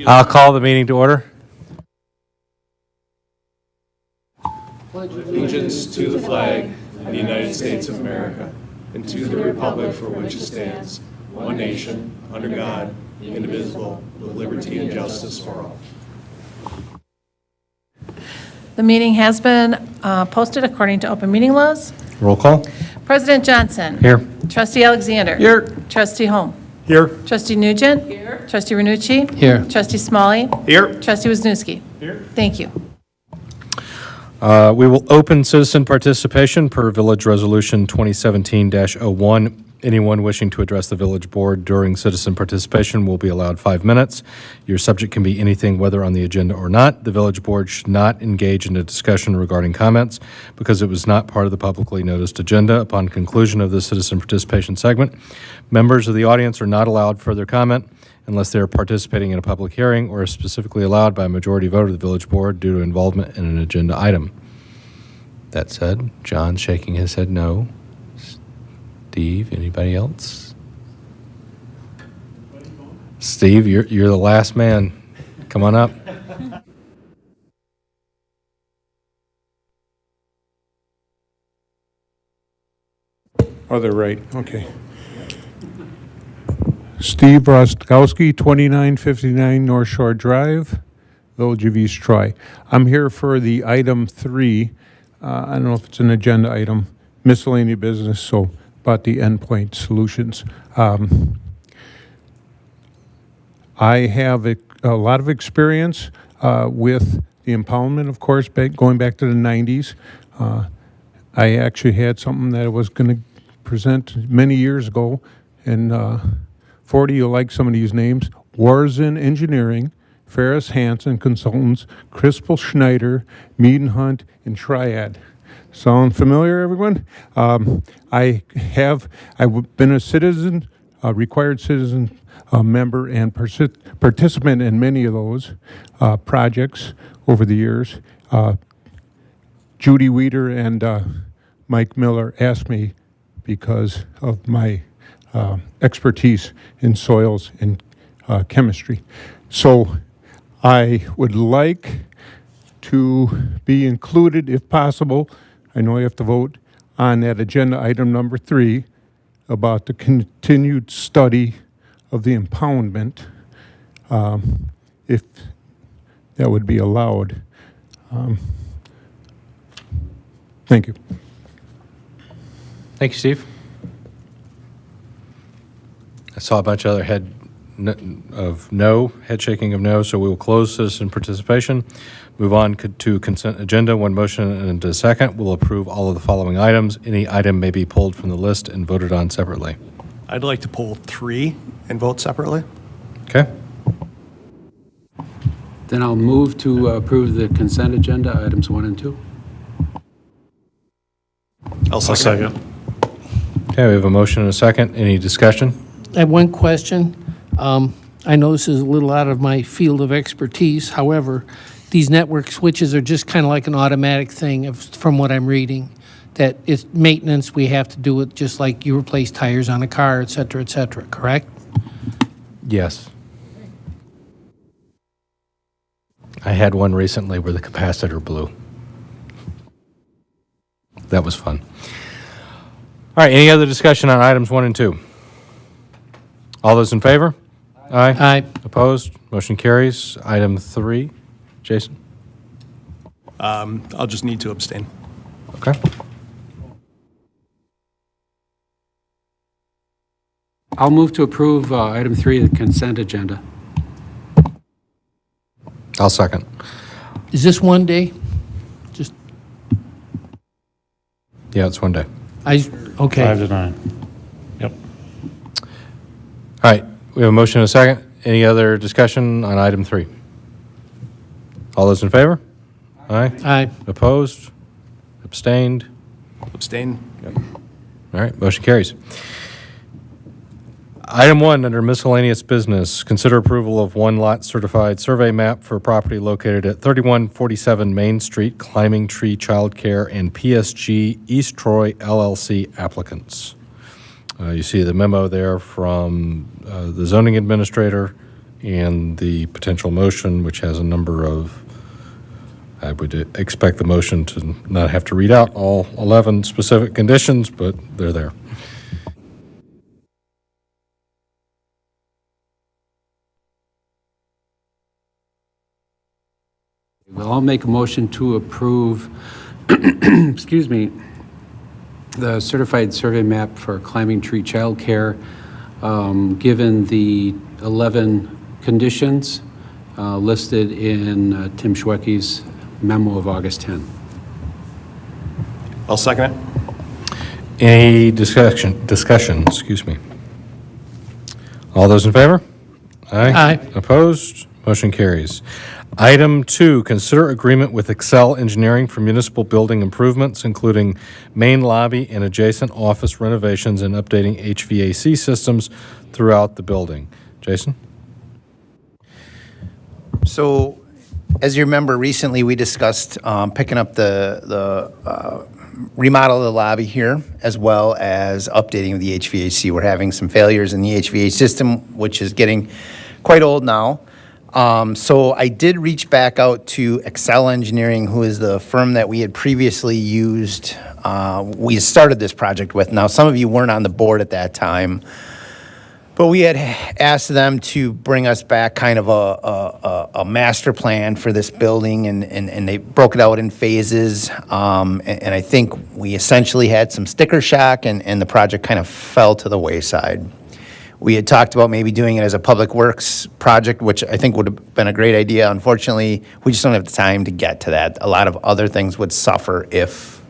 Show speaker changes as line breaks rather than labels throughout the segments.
I'll call the meeting to order.
Allegiance to the flag of the United States of America and to the republic for which it stands, one nation, under God, indivisible, with liberty and justice for all.
The meeting has been posted according to open meeting laws.
Roll call.
President Johnson.
Here.
Trustee Alexander.
Here.
Trustee Holm.
Here.
Trustee Nugent. Here. Trustee Renucci.
Here.
Trustee Smalley.
Here.
Trustee Wisniewski.
Here.
Thank you.
We will open citizen participation per Village Resolution 2017-01. Anyone wishing to address the village board during citizen participation will be allowed 5 minutes. Your subject can be anything, whether on the agenda or not. The village board should not engage in a discussion regarding comments because it was not part of the publicly noticed agenda. Upon conclusion of the citizen participation segment, members of the audience are not allowed further comment unless they are participating in a public hearing or is specifically allowed by a majority vote of the village board due to involvement in an agenda item. That said, John's shaking his head no. Steve, anybody else? Steve, you're the last man. Come on up.
Oh, they're right, okay. Steve Rostkowski, 2959 North Shore Drive, Village of East Troy. I'm here for the item 3. I don't know if it's an agenda item, miscellaneous business, so about the endpoint solutions. I have a lot of experience with the impoundment, of course, going back to the 90s. I actually had something that I was going to present many years ago, and 40, you'll like some of these names: Warzin Engineering, Ferris Hansen Consultants, Crispel Schneider, Mead and Hunt, and Triad. Sound familiar, everyone? I've been a citizen, a required citizen member and participant in many of those projects over the years. Judy Weeder and Mike Miller asked me because of my expertise in soils and chemistry. So I would like to be included, if possible. I know you have to vote on that agenda item number 3 about the continued study of the impoundment, if that would be allowed. Thank you.
Thank you, Steve. I saw a bunch of other head shaking of no, so we will close citizen participation. Move on to consent agenda. One motion and a second. We'll approve all of the following items. Any item may be pulled from the list and voted on separately.
I'd like to pull 3 and vote separately.
Okay?
Then I'll move to approve the consent agenda, items 1 and 2.
I'll second.
Okay, we have a motion and a second. Any discussion?
I have one question. I know this is a little out of my field of expertise. However, these network switches are just kind of like an automatic thing from what I'm reading, that it's maintenance, we have to do it just like you replace tires on a car, et cetera, correct?
Yes. I had one recently where the capacitor blew. That was fun. All right, any other discussion on items 1 and 2? All those in favor? Aye.
Aye.
Opposed? Motion carries. Item 3. Jason?
I'll just need to abstain.
Okay.
I'll move to approve item 3, the consent agenda.
I'll second.
Is this one day? Just,
Yeah, it's one day.
okay.
5 to 9. Yep.
All right, we have a motion and a second. Any other discussion on item 3? All those in favor? Aye.
Aye.
Opposed? Abstained?
Abstain?
All right, motion carries. Item 1, under miscellaneous business, consider approval of one lot certified survey map for property located at 3147 Main Street, Climbing Tree Childcare and PSG East Troy LLC applicants. You see the memo there from the zoning administrator and the potential motion, which has a number of, I would expect the motion to not have to read out all 11 specific conditions, but they're there.
Well, I'll make a motion to approve, excuse me, the certified survey map for Climbing Tree Childcare, given the 11 conditions listed in Tim Schwecky's memo of August 10.
I'll second it.
Any discussion, excuse me. All those in favor?
Aye.
Opposed? Motion carries. Item 2, consider agreement with Excel Engineering for municipal building improvements, including main lobby and adjacent office renovations and updating HVAC systems throughout the building. Jason?
So, as you remember, recently we discussed picking up the remodel of the lobby here, as well as updating the HVAC. We're having some failures in the HVAC system, which is getting quite old now. So I did reach back out to Excel Engineering, who is the firm that we had previously used. We started this project with. Now, some of you weren't on the board at that time, but we had asked them to bring us back kind of a master plan for this building, and they broke it out in phases. And I think we essentially had some sticker shock, and the project kind of fell to the wayside. We had talked about maybe doing it as a public works project, which I think would have been a great idea. Unfortunately, we just don't have the time to get to that. A lot of other things would suffer if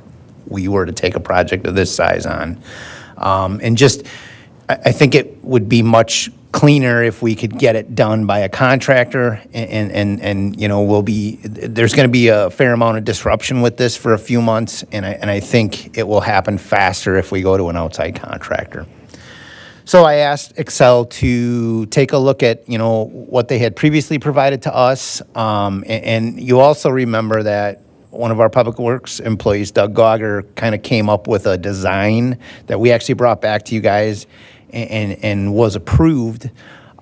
we were to take a project of this size on. And just, I think it would be much cleaner if we could get it done by a contractor, and you know, there's going to be a fair amount of disruption with this for a few months, and I think it will happen faster if we go to an outside contractor. So I asked Excel to take a look at, you know, what they had previously provided to us. And you also remember that one of our Public Works employees, Doug Gauger, kind of came up with a design that we actually brought back to you guys and was approved.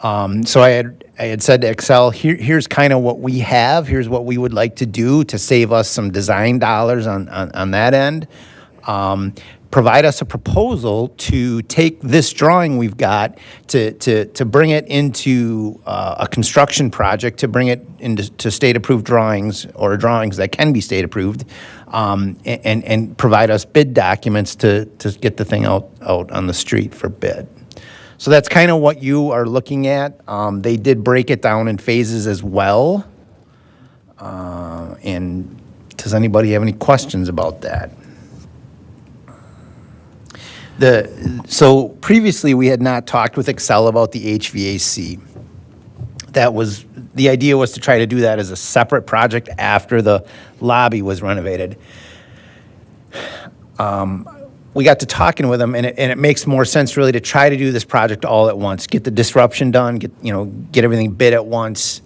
So I had said to Excel, here's kind of what we have. Here's what we would like to do to save us some design dollars on that end. Provide us a proposal to take this drawing we've got to bring it into a construction project, to bring it into state-approved drawings, or drawings that can be state-approved, and provide us bid documents to get the thing out on the street for bid. So that's kind of what you are looking at. They did break it down in phases as well. And does anybody have any questions about that? So previously, we had not talked with Excel about the HVAC. The idea was to try to do that as a separate project after the lobby was renovated. We got to talking with them, and it makes more sense really to try to do this project all at once, get the disruption done, get everything bid at once.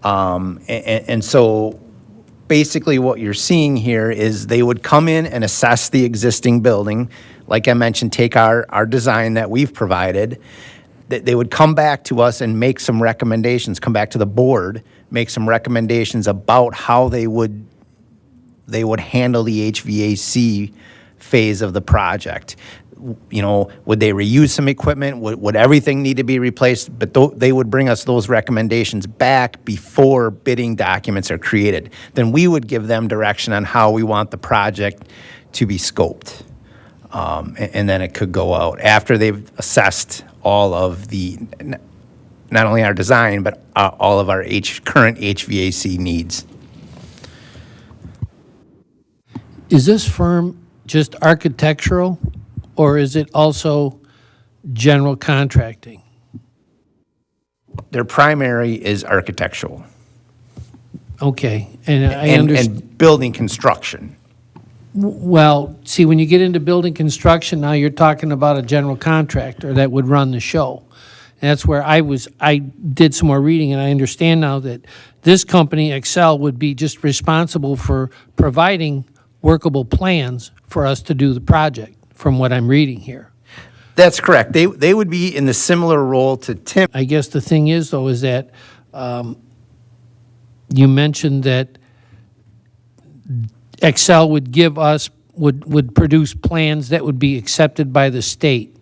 And so basically what you're seeing here is they would come in and assess the existing building. Like I mentioned, take our design that we've provided. They would come back to us and make some recommendations, come back to the board, make some recommendations about how they would handle the HVAC phase of the project. You know, would they reuse some equipment? Would everything need to be replaced? But they would bring us those recommendations back before bidding documents are created. Then we would give them direction on how we want the project to be scoped. And then it could go out after they've assessed all of not only our design, but all of our current HVAC needs.
Is this firm just architectural, or is it also general contracting?
Their primary is architectural
Okay, and I understand.
and building construction.
Well, see, when you get into building construction, now you're talking about a general contractor that would run the show. And that's where I did some more reading, and I understand now that this company, Excel, would be just responsible for providing workable plans for us to do the project, from what I'm reading here.
That's correct. They would be in the similar role to Tim.
I guess the thing is, though, is that you mentioned that Excel would give us, would produce plans that would be accepted by the state.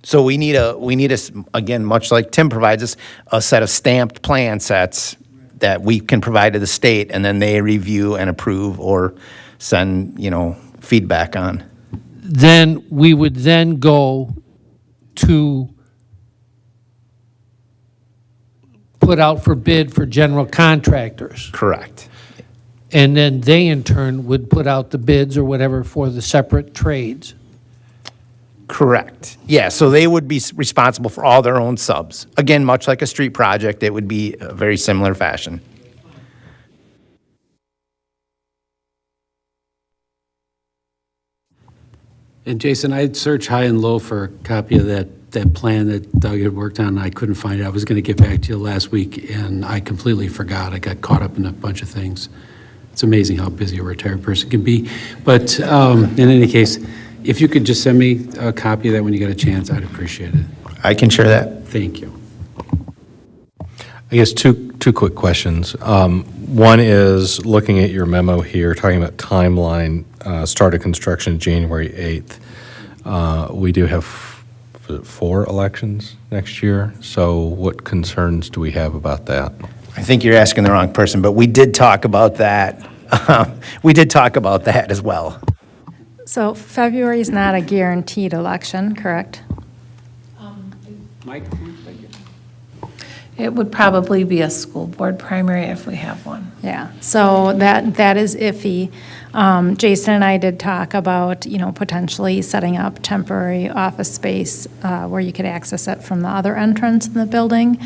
So we need again, much like Tim provides us, a set of stamped plan sets that we can provide to the state, and then they review and approve or send, feedback on.
Then we would then go to put out for bid for general contractors.
Correct.
And then they, in turn, would put out the bids or whatever for the separate trades.
Correct. Yeah, so they would be responsible for all their own subs. Again, much like a street project, it would be a very similar fashion.
And Jason, I'd searched high and low for a copy of that plan that Doug had worked on, and I couldn't find it. I was going to get back to you last week, and I completely forgot. I got caught up in a bunch of things. It's amazing how busy a retired person can be. But in any case, if you could just send me a copy of that when you get a chance, I'd appreciate it.
I can share that.
Thank you.
I guess two quick questions. One is looking at your memo here, talking about timeline, start of construction January 8th. We do have 4 elections next year, so what concerns do we have about that?
I think you're asking the wrong person, but we did talk about that. We did talk about that as well.
So February is not a guaranteed election, correct?
Mike, thank you.
It would probably be a school board primary if we have one.
Yeah, so that is iffy. Jason and I did talk about, potentially setting up temporary office space where you could access it from the other entrance in the building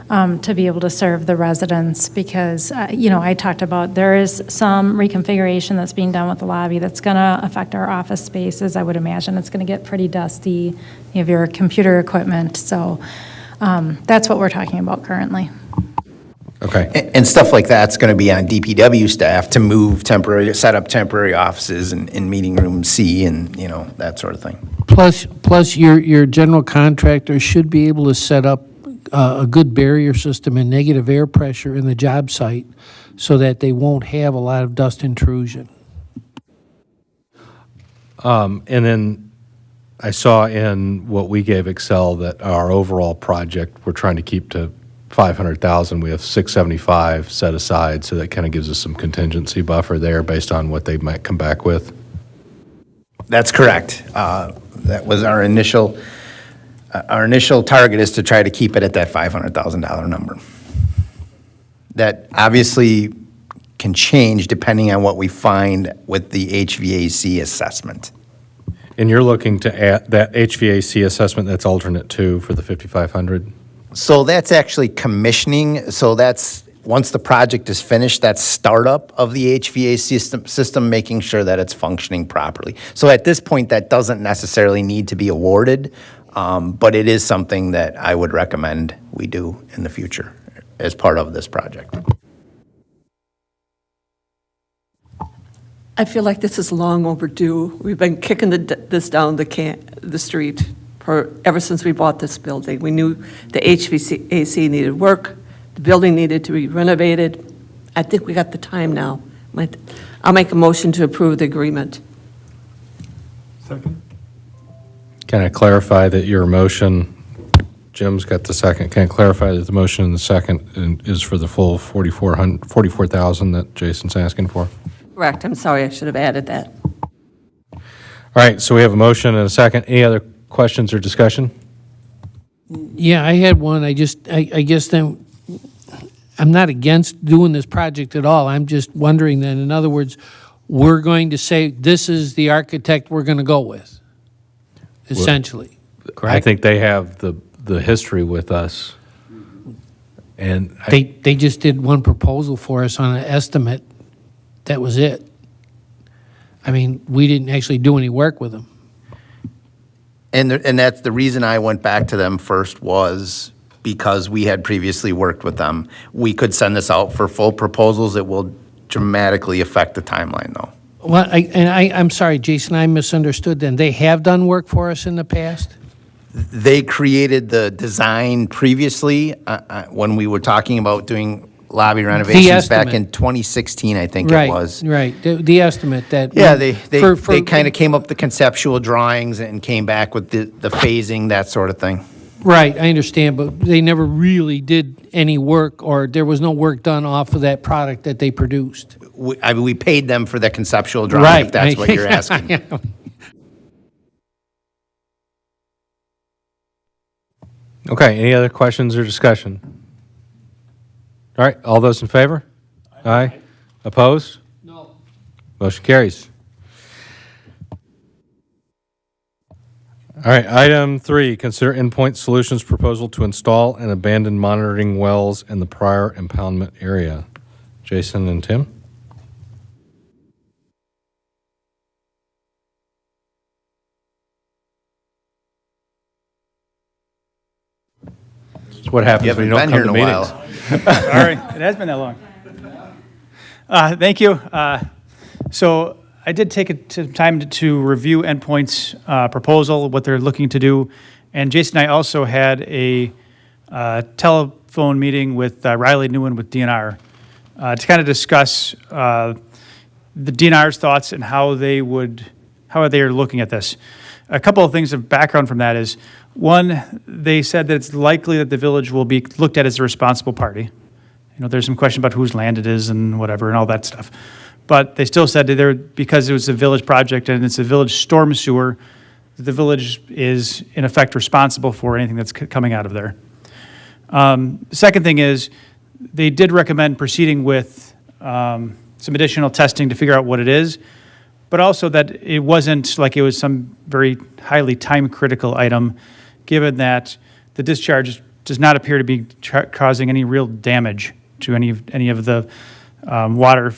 to be able to serve the residents because, I talked about there is some reconfiguration that's being done with the lobby that's going to affect our office spaces. I would imagine it's going to get pretty dusty. You have your computer equipment, so that's what we're talking about currently.
Okay.
And stuff like that's going to be on DPW staff to set up temporary offices in meeting room C and, that sort of thing.
Plus your general contractor should be able to set up a good barrier system and negative air pressure in the job site so that they won't have a lot of dust intrusion.
And then I saw in what we gave Excel that our overall project, we're trying to keep to 500,000. We have 675 set aside, so that kind of gives us some contingency buffer there based on what they might come back with.
That's correct. That was our initial target is to try to keep it at that $500,000 number. That obviously can change depending on what we find with the HVAC assessment.
And you're looking to add that HVAC assessment, that's alternate 2 for the 5,500?
So that's actually commissioning. So that's, once the project is finished, that's startup of the HVAC system, making sure that it's functioning properly. So at this point, that doesn't necessarily need to be awarded, but it is something that I would recommend we do in the future as part of this project.
I feel like this is long overdue. We've been kicking this down the street ever since we bought this building. We knew the HVAC needed work, the building needed to be renovated. I think we got the time now. I'll make a motion to approve the agreement.
Can I clarify that your motion, Jim's got the second, can I clarify that the motion in the second is for the full 44,000 that Jason's asking for?
Correct. I'm sorry, I should have added that.
All right, so we have a motion and a second. Any other questions or discussion?
Yeah, I had one. I guess then, I'm not against doing this project at all. I'm just wondering then, in other words, we're going to say, this is the architect we're going to go with, essentially, correct?
I think they have the history with us. And
They just did one proposal for us on an estimate. That was it. I mean, we didn't actually do any work with them.
And that's the reason I went back to them first was because we had previously worked with them. We could send this out for full proposals. It will dramatically affect the timeline, though.
Well, I'm sorry, Jason, I misunderstood then. They have done work for us in the past?
They created the design previously when we were talking about doing lobby renovations back in
estimate.
2016, I think
Right,
it was.
right. The estimate that.
Yeah, they
for-
kind of came up with the conceptual drawings and came back with the phasing, that sort of thing.
Right, I understand, but they never really did any work, or there was no work done off of that product that they produced.
We paid them for the conceptual drawing,
Right.
if that's what you're asking.
Okay, any other questions or discussion? All right, all those in favor? Aye. Opposed?
No.
Motion carries. All right, item 3, consider Endpoint Solutions proposal to install and abandon monitoring wells in the prior impoundment area. Jason and Tim? That's what happens
You
when you
haven't
don't
been here
come
in
to
a
meetings.
while.
Sorry, it has been that long. Thank you. So I did take time to review Endpoint's proposal, what they're looking to do, and Jason and I also had a telephone meeting with Riley Newen with DNR to kind of discuss the DNR's thoughts and how they are looking at this. A couple of things of background from that is, one, they said that it's likely that the village will be looked at as a responsible party. You know, there's some question about whose land it is and whatever and all that stuff. But they still said that because it was a village project and it's a village storm sewer, the village is in effect responsible for anything that's coming out of there. The second thing is, they did recommend proceeding with some additional testing to figure out what it is, but also that it wasn't like it was some very highly time-critical item, given that the discharge does not appear to be causing any real damage to any of the water,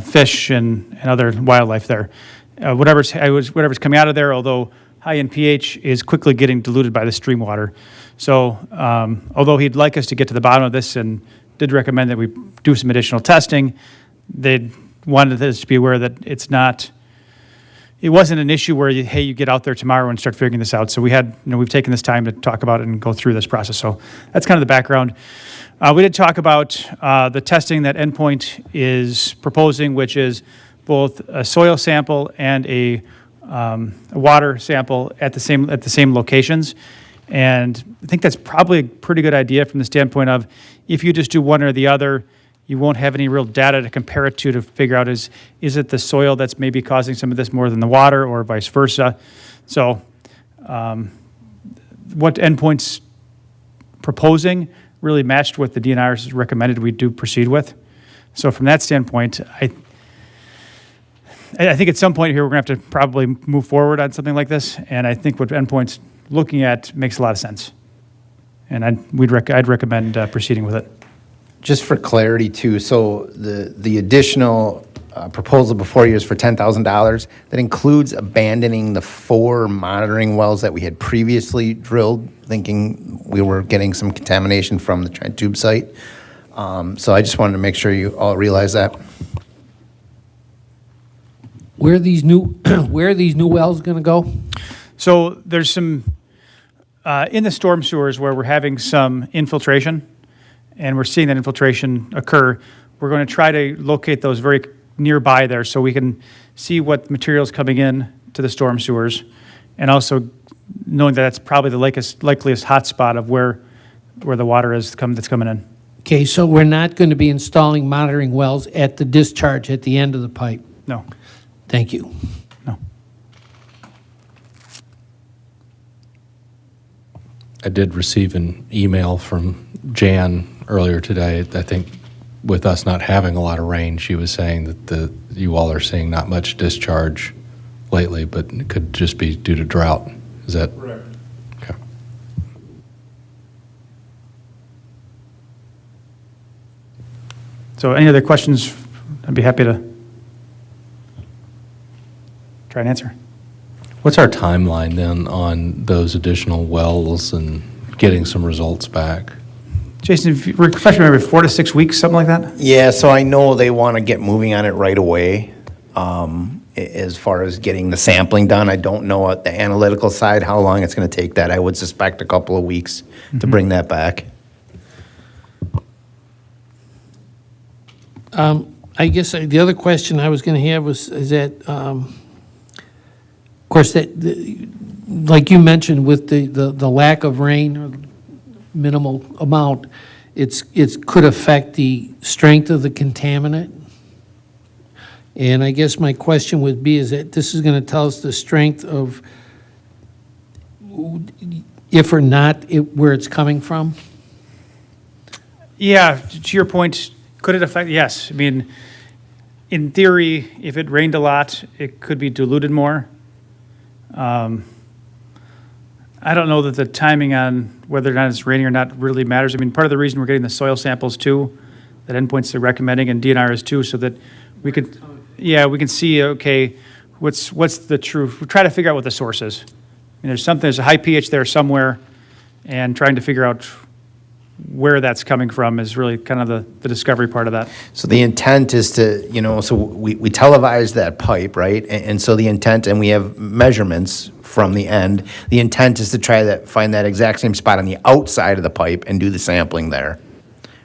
fish, and other wildlife there. Whatever's coming out of there, although high in pH, is quickly getting diluted by the stream water. So although he'd like us to get to the bottom of this and did recommend that we do some additional testing, they wanted us to be aware that it wasn't an issue where you get out there tomorrow and start figuring this out. So we've taken this time to talk about it and go through this process. So that's kind of the background. We did talk about the testing that Endpoint is proposing, which is both a soil sample and a water sample at the same locations. And I think that's probably a pretty good idea from the standpoint of, if you just do one or the other, you won't have any real data to compare it to figure out is it the soil that's maybe causing some of this more than the water, or vice versa. So what Endpoint's proposing really matched what the DNR's recommended we do proceed with. So from that standpoint, I think at some point here we're going to have to probably move forward on something like this, and I think what Endpoint's looking at makes a lot of sense. And I'd recommend proceeding with it.
Just for clarity too, so the additional proposal before you is for $10,000. That includes abandoning the 4 monitoring wells that we had previously drilled, thinking we were getting some contamination from the Trent Tube site. So I just wanted to make sure you all realize that.
Where are these new wells going to go?
So there's some, in the storm sewers where we're having some infiltration, and we're seeing that infiltration occur, we're going to try to locate those very nearby there so we can see what material's coming in to the storm sewers, and also knowing that that's probably the likeliest hotspot of where the water is that's coming in.
Okay, so we're not going to be installing monitoring wells at the discharge at the end of the pipe?
No.
Thank you.
No.
I did receive an email from Jan earlier today. I think with us not having a lot of rain, she was saying that you all are seeing not much discharge lately, but it could just be due to drought. Is that correct? Okay.
So any other questions, I'd be happy to try and answer.
What's our timeline then on those additional wells and getting some results back?
Jason, if you refresh my memory, 4 to 6 weeks, something like that?
Yeah, so I know they want to get moving on it right away. As far as getting the sampling done, I don't know at the analytical side how long it's going to take that. I would suspect a couple of weeks to bring that back.
I guess the other question I was going to have is that, of course, like you mentioned, with the lack of rain or minimal amount, it could affect the strength of the contaminant. And I guess my question would be is that this is going to tell us the strength of, if or not, where it's coming from?
Yeah, to your point, could it affect? Yes. I mean, in theory, if it rained a lot, it could be diluted more. I don't know that the timing on whether or not it's raining or not really matters. I mean, part of the reason we're getting the soil samples too, that endpoints they're recommending, and DNR is too, so that we could, we can see, okay, what's the truth. We try to figure out what the source is. I mean, there's a high pH there somewhere, and trying to figure out where that's coming from is really kind of the discovery part of that.
So the intent is to, so we televise that pipe, right? And so the intent, and we have measurements from the end, the intent is to try to find that exact same spot on the outside of the pipe and do the sampling there,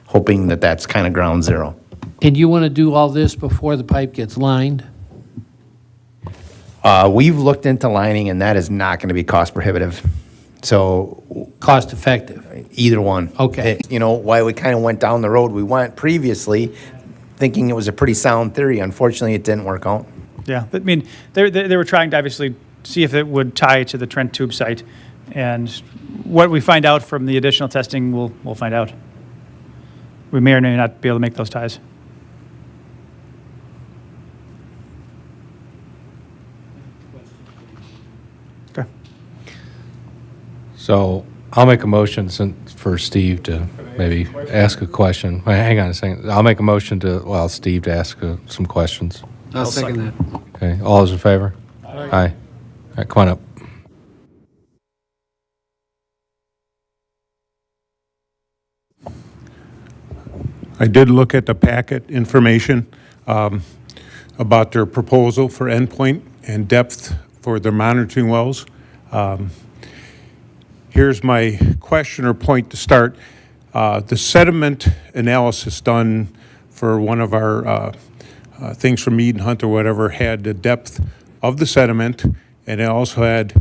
hoping that that's kind of ground zero.
And you want to do all this before the pipe gets lined?
We've looked into lining, and that is not going to be cost prohibitive. So
Cost effective?
either one.
Okay.
Why we kind of went down the road we went previously, thinking it was a pretty sound theory. Unfortunately, it didn't work out.
Yeah, I mean, they were trying to obviously see if it would tie to the Trent Tube site, and what we find out from the additional testing, we'll find out. We may or may not be able to make those ties. Okay.
So I'll make a motion for Steve to maybe ask a question. Wait, hang on a second. I'll make a motion to allow Steve to ask some questions.
I'll second that.
Okay, all those in favor? Aye. All right, come on up.
I did look at the packet information about their proposal for endpoint and depth for their monitoring wells. Here's my question or point to start. The sediment analysis done for one of our things from Eden Hunt or whatever had the depth of the sediment, and it also had,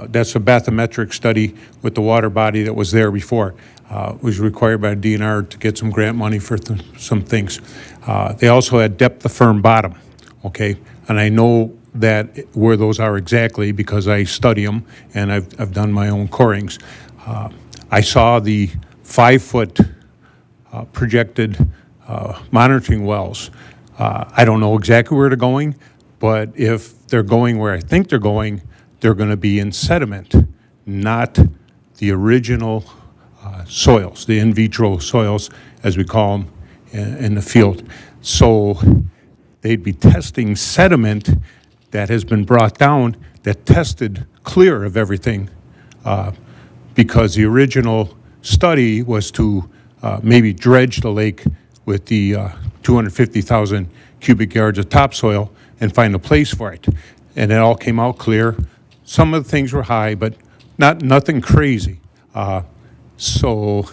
that's a bathymetric study with the water body that was there before. It was required by DNR to get some grant money for some things. They also had depth of firm bottom, okay? And I know that where those are exactly because I study them and I've done my own corings. I saw the 5-foot projected monitoring wells. I don't know exactly where they're going, but if they're going where I think they're going to be in sediment, not the original soils, the in vitro soils, as we call them in the field. So they'd be testing sediment that has been brought down that tested clear of everything because the original study was to maybe dredge the lake with the 250,000 cubic yards of topsoil and find a place for it. And it all came out clear. Some of the things were high, but nothing crazy. So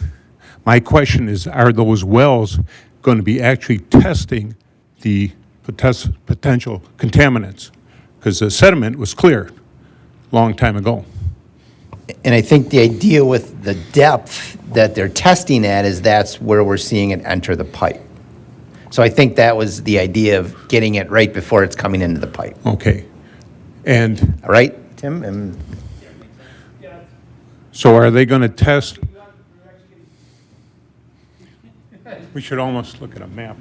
my question is, are those wells going to be actually testing the potential contaminants? Because the sediment was clear a long time ago.
And I think the idea with the depth that they're testing at is that's where we're seeing it enter the pipe. So I think that was the idea of getting it right before it's coming into the pipe.
Okay. And
All right, Tim? And
so are they going to test? We should almost look at a map.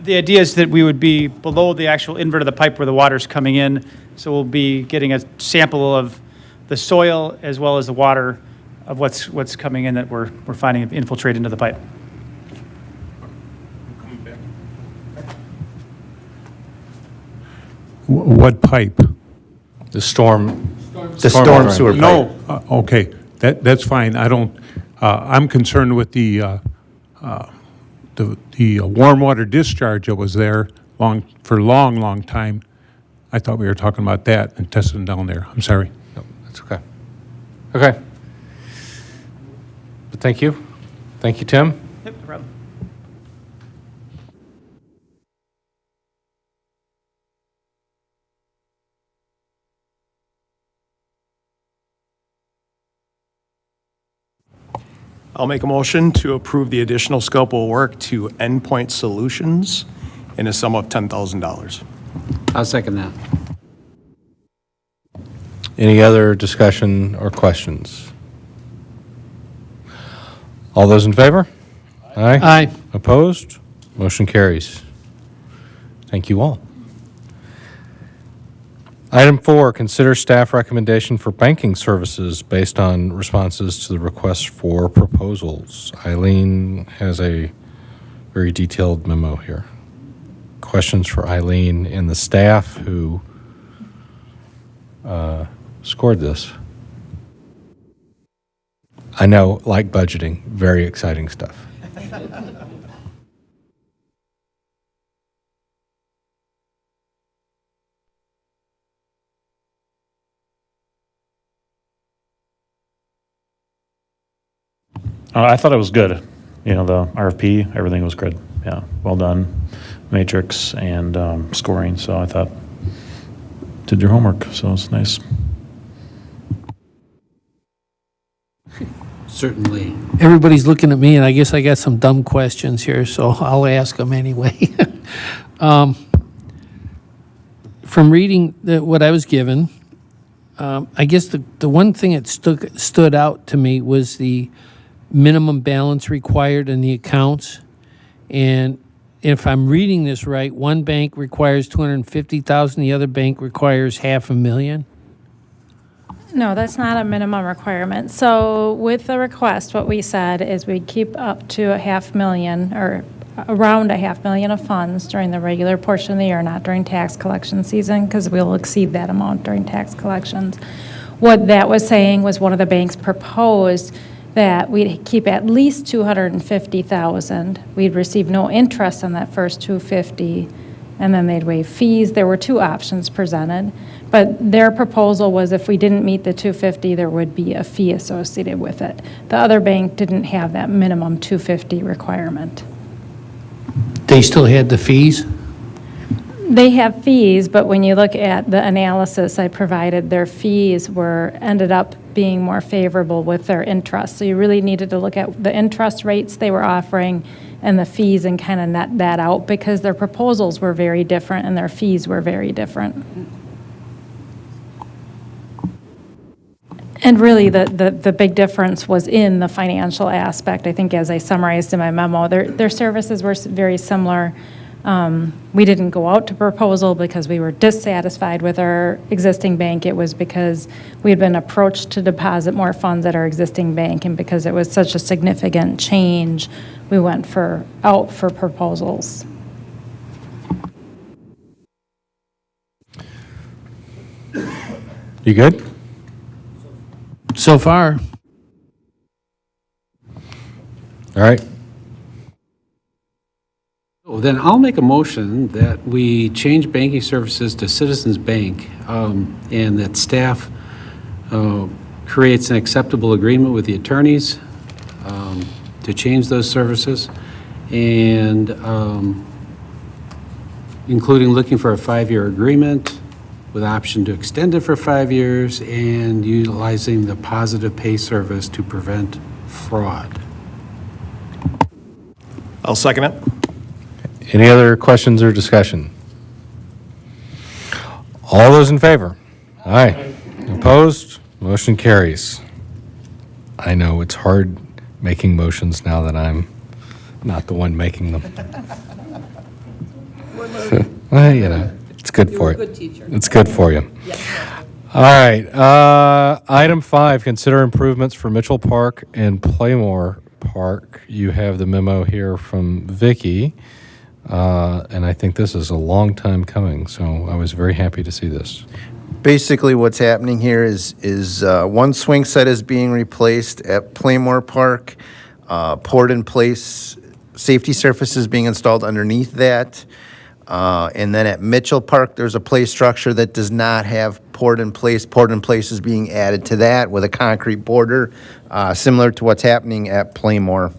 The idea is that we would be below the actual invert of the pipe where the water's coming in, so we'll be getting a sample of the soil as well as the water of what's coming in that we're finding infiltrate into the pipe.
What pipe?
The storm
the storm sewer pipe.
No, okay, that's fine. I don't, I'm concerned with the warm water discharge that was there for a long, long time. I thought we were talking about that and testing down there. I'm sorry.
No, that's okay. Okay. But thank you. Thank you, Tim.
Yep, no problem.
I'll make a motion to approve the additional scope of work to Endpoint Solutions in a sum of $10,000.
I'll second that.
Any other discussion or questions? All those in favor? Aye.
Aye.
Opposed? Motion carries. Thank you all. Item 4, consider staff recommendation for banking services based on responses to the request for proposals. Eileen has a very detailed memo here. Questions for Eileen and the staff who scored this. I know, like budgeting, very exciting stuff.
I thought it was good. You know, the RFP, everything was good. Yeah, well done. Matrix and scoring. So I thought did your homework. So it's nice.
Certainly.
Everybody's looking at me, and I guess I got some dumb questions here, so I'll ask them anyway. From reading what I was given, I guess the one thing that stood out to me was the minimum balance required in the accounts. And if I'm reading this right, one bank requires $250,000, the other bank requires $500,000.
No, that's not a minimum requirement. So with the request, what we said is we'd keep up to $500,000 or around $500,000 of funds during the regular portion of the year, not during tax collection season, because we'll exceed that amount during tax collections. What that was saying was one of the banks proposed that we'd keep at least $250,000. We'd receive no interest on that first $250,000, and then they'd waive fees. There were two options presented, but their proposal was if we didn't meet the $250,000, there would be a fee associated with it. The other bank didn't have that minimum $250,000 requirement.
They still had the fees?
They have fees, but when you look at the analysis I provided, their fees ended up being more favorable with their interest. So you really needed to look at the interest rates they were offering and the fees and kind of net that out, because their proposals were very different and their fees were very different. And really, the big difference was in the financial aspect. I think as I summarized in my memo, their services were very similar. We didn't go out to proposal because we were dissatisfied with our existing bank. It was because we had been approached to deposit more funds at our existing bank, and because it was such a significant change, we went out for proposals.
You good?
So far.
All right.
Well, then I'll make a motion that we change banking services to Citizens Bank, and that staff creates an acceptable agreement with the attorneys to change those services, and including looking for a 5-year agreement with option to extend it for 5 years, and utilizing the positive pay service to prevent fraud.
I'll second it.
Any other questions or discussion? All those in favor? Aye. Opposed? Motion carries. I know it's hard making motions now that I'm not the one making them. Well, you know, it's good for you.
You're a good teacher.
It's good for you. All right. Item 5, consider improvements for Mitchell Park and Playmore Park. You have the memo here from Vicky. And I think this is a long time coming, so I was very happy to see this.
Basically, what's happening here is one swing set is being replaced at Playmore Park. Poured-in-place safety surfaces being installed underneath that. And then at Mitchell Park, there's a play structure that does not have poured-in-place. Poured-in-place is being added to that with a concrete border, similar to what's happening at Playmore.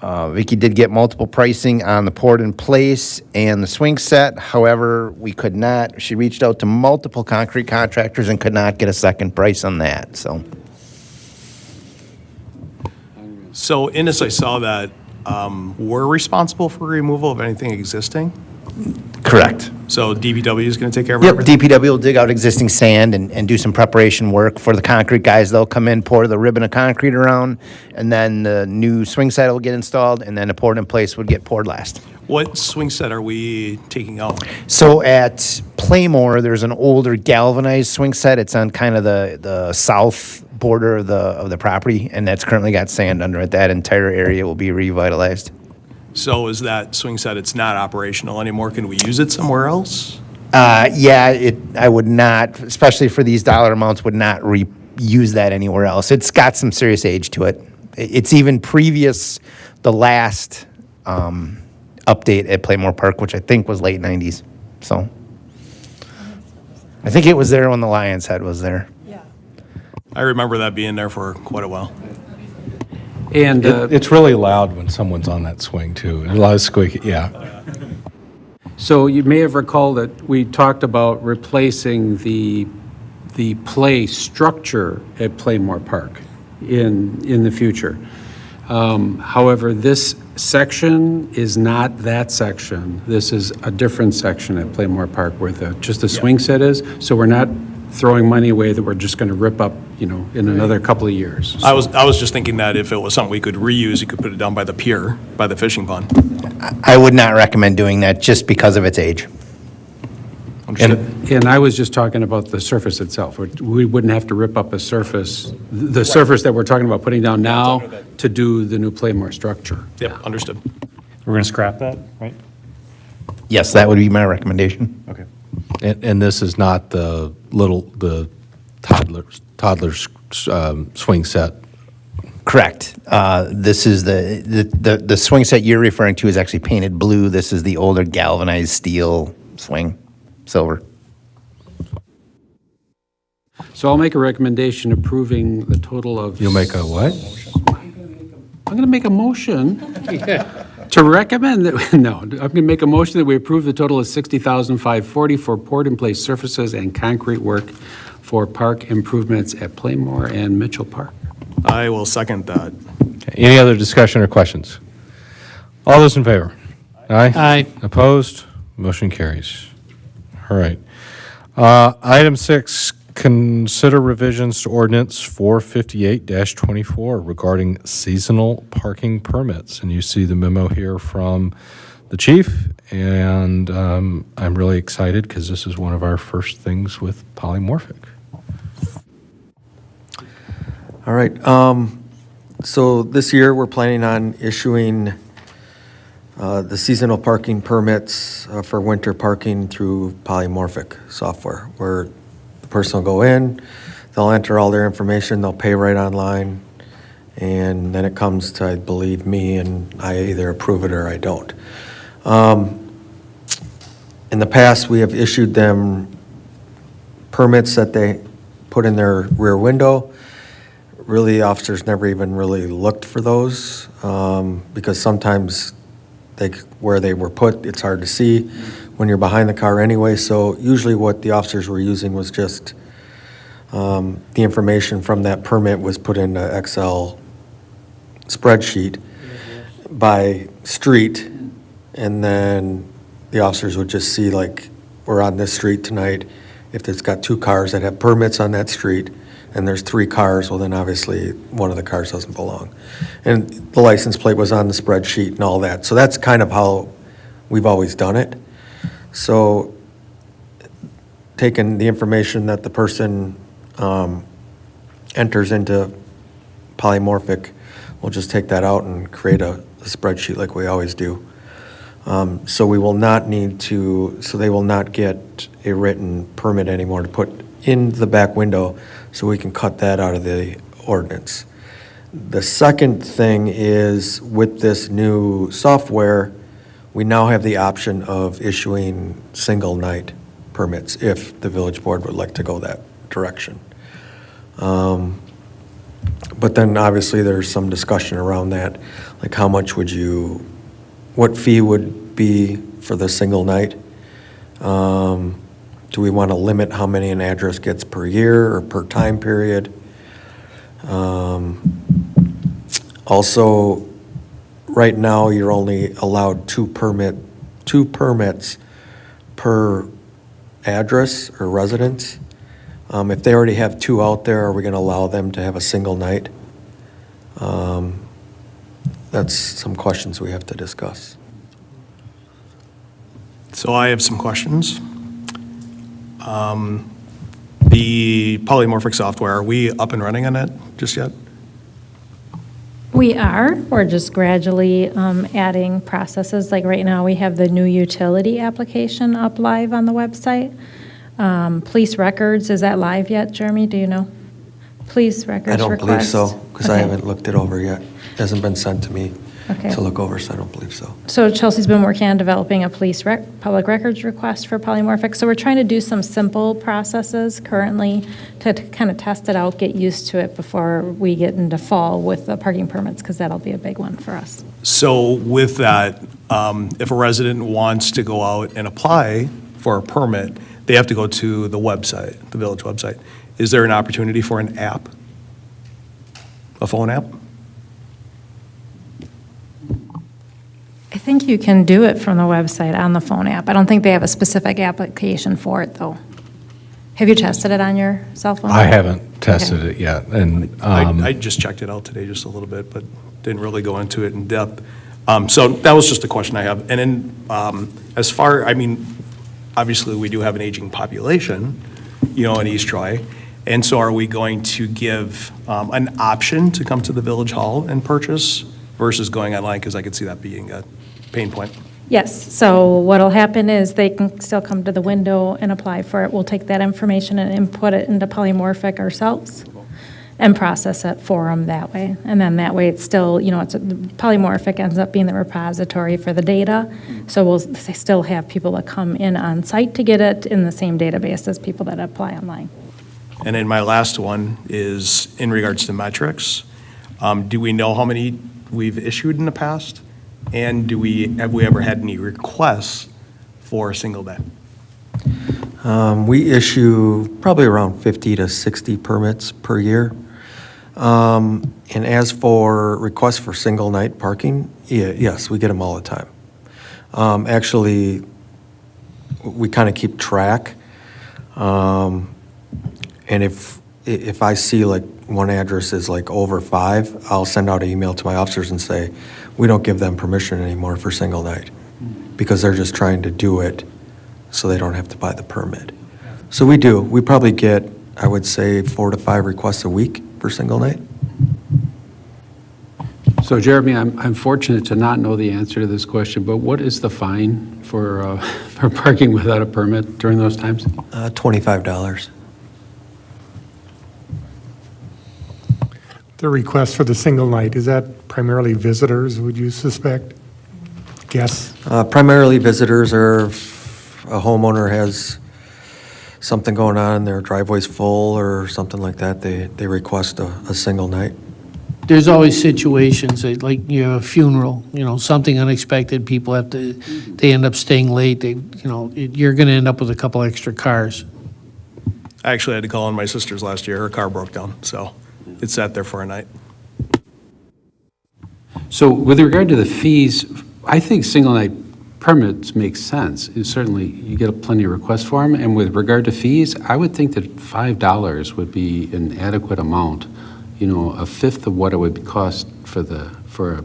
Vicky did get multiple pricing on the poured-in-place and the swing set. However, we could not, she reached out to multiple concrete contractors and could not get a second price on that, so.
So in this, I saw that we're responsible for removal of anything existing.
Correct.
So DPW is going to take care of
Yep,
everything?
DPW will dig out existing sand and do some preparation work for the concrete guys. They'll come in, pour the ribbon of concrete around, and then the new swing set will get installed, and then the poured in place would get poured last.
What swing set are we taking out?
So at Playmore, there's an older galvanized swing set. It's on kind of the south border of the property, and that's currently got sand under it. That entire area will be revitalized.
So is that swing set, it's not operational anymore? Can we use it somewhere else?
Yeah, I would not, especially for these dollar amounts, would not reuse that anywhere else. It's got some serious age to it. It's even previous, the last update at Playmore Park, which I think was late 90s. So I think it was there when the Lion's Head was there.
I remember that being there for quite a while.
And
It's really loud when someone's on that swing, too. A lot of squeaky, yeah.
so you may have recalled that we talked about replacing the play structure at Playmore Park in the future. However, this section is not that section. This is a different section at Playmore Park where just the swing set is. So we're not throwing money away that we're just going to rip up, in another couple of years.
I was just thinking that if it was something we could reuse, you could put it down by the pier, by the fishing pond.
I would not recommend doing that just because of its age.
And I was just talking about the surface itself. We wouldn't have to rip up a surface, the surface that we're talking about putting down now to do the new Playmore structure.
Yep, understood.
We're going to scrap that, right?
Yes, that would be my recommendation.
Okay.
And this is not the toddler's swing set.
Correct. This is the swing set you're referring to is actually painted blue. This is the older galvanized steel swing, silver.
So I'll make a recommendation approving the total of.
You'll make a what?
I'm going to make a motion to recommend that, no, I'm going to make a motion that we approve the total of $60,540 for poured-in-place surfaces and concrete work for park improvements at Playmore and Mitchell Park.
I will second that.
Okay, any other discussion or questions? All those in favor? Aye?
Aye.
Opposed? Motion carries. All right. Item 6, consider revisions to ordinance 458-24 regarding seasonal parking permits. And you see the memo here from the chief, and I'm really excited because this is one of our first things with polymorphic.
All right. So this year, we're planning on issuing the seasonal parking permits for winter parking through polymorphic software, where the person will go in, they'll enter all their information, they'll pay right online, and then it comes to, I believe, me, and I either approve it or I don't. In the past, we have issued them permits that they put in their rear window. Really, officers never even really looked for those because sometimes where they were put, it's hard to see when you're behind the car anyway. So usually what the officers were using was just the information from that permit was put in an Excel spreadsheet by street, and then the officers would just see, like, we're on this street tonight. If it's got 2 cars that have permits on that street, and there's 3 cars, well, then obviously one of the cars doesn't belong. And the license plate was on the spreadsheet and all that. So that's kind of how we've always done it. So taking the information that the person enters into polymorphic, we'll just take that out and create a spreadsheet like we always do. So we will not need to, so they will not get a written permit anymore to put in the back window, so we can cut that out of the ordinance. The second thing is, with this new software, we now have the option of issuing single night permits if the village board would like to go that direction. But then obviously there's some discussion around that, like how much would you, what fee would be for the single night? Do we want to limit how many an address gets per year or per time period? Also, right now, you're only allowed two permits per address or residence. If they already have two out there, are we going to allow them to have a single night? That's some questions we have to discuss.
So I have some questions. The polymorphic software, are we up and running on it just yet?
We are. We're just gradually adding processes. Like right now, we have the new utility application up live on the website. Police records, is that live yet, Jeremy? Do you know? Police records
I don't believe
request.
so, because I
Okay.
haven't looked it over yet. It hasn't been sent to me
Okay.
to look over, so I don't believe so.
So Chelsea's been working on developing a public records request for polymorphic. So we're trying to do some simple processes currently to kind of test it out, get used to it before we get into fall with the parking permits, because that'll be a big one for us.
So with that, if a resident wants to go out and apply for a permit, they have to go to the website, the village website. Is there an opportunity for an app? A phone app?
I think you can do it from the website on the phone app. I don't think they have a specific application for it, though. Have you tested it on your cell phone?
I haven't tested it yet, and
I just checked it out today just a little bit, but didn't really go into it in depth. So that was just a question I have. And then as far, I mean, obviously, we do have an aging population, in East Troy. And so are we going to give an option to come to the village hall and purchase versus going online? Because I could see that being a pain point.
Yes, so what'll happen is they can still come to the window and apply for it. We'll take that information and input it into polymorphic ourselves and process it for them that way. And then that way it's still, polymorphic ends up being the repository for the data. So we'll still have people that come in on site to get it in the same database as people that apply online.
And then my last one is in regards to metrics. Do we know how many we've issued in the past? And have we ever had any requests for a single day?
We issue probably around 50 to 60 permits per year. And as for requests for single night parking, yes, we get them all the time. Actually, we kind of keep track. And if I see like one address is like over 5, I'll send out an email to my officers and say, we don't give them permission anymore for single night, because they're just trying to do it so they don't have to buy the permit. So we do. We probably get, I would say, 4 to 5 requests a week for single night.
So Jeremy, I'm fortunate to not know the answer to this question, but what is the fine for parking without a permit during those times?
$25.
The request for the single night, is that primarily visitors, would you suspect? Guests?
Primarily visitors, or if a homeowner has something going on, their driveway's full or something like that, they request a single night.
There's always situations, like you have a funeral, something unexpected, people they end up staying late, you're going to end up with a couple extra cars.
I actually had to call on my sister's last year. Her car broke down, so it sat there for a night.
So with regard to the fees, I think single night permits make sense. Certainly, you get plenty of requests for them. And with regard to fees, I would think that $5 would be an adequate amount, a fifth of what it would cost for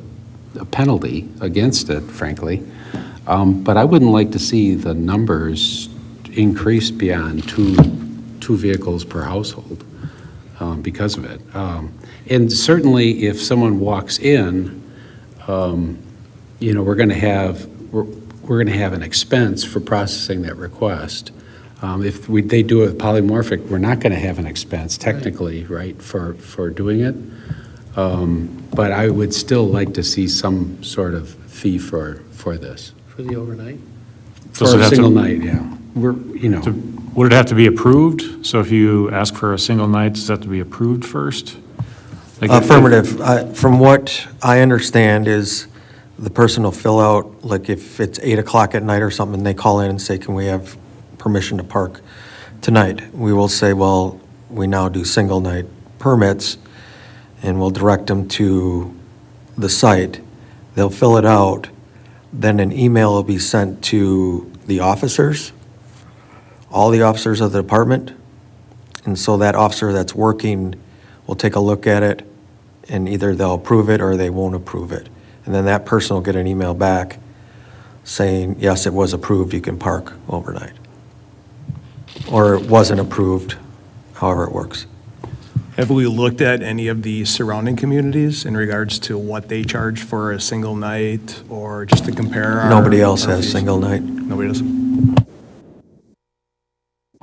a penalty against it, frankly. But I wouldn't like to see the numbers increase beyond two vehicles per household because of it. And certainly, if someone walks in, we're going to have we're going to have an expense for processing that request. If they do it with polymorphic, we're not going to have an expense technically, right, for doing it. But I would still like to see some sort of fee for this.
For the overnight?
For
Does it
a
have to-
single night, yeah. We're,
Would it have to be approved? So if you ask for a single night, does that have to be approved first? Like if-
Affirmative. From what I understand is the person will fill out, like if it's 8 o'clock at night or something, they call in and say, can we have permission to park tonight? We will say, well, we now do single night permits, and we'll direct them to the site. They'll fill it out, then an email will be sent to the officers, all the officers of the department, and so that officer that's working will take a look at it, and either they'll approve it or they won't approve it. And then that person will get an email back saying, yes, it was approved, you can park overnight. Or it wasn't approved, however it works.
Have we looked at any of the surrounding communities in regards to what they charge for a single night, or just to compare our?
Nobody else
our
has
fees?
single night.
Nobody does?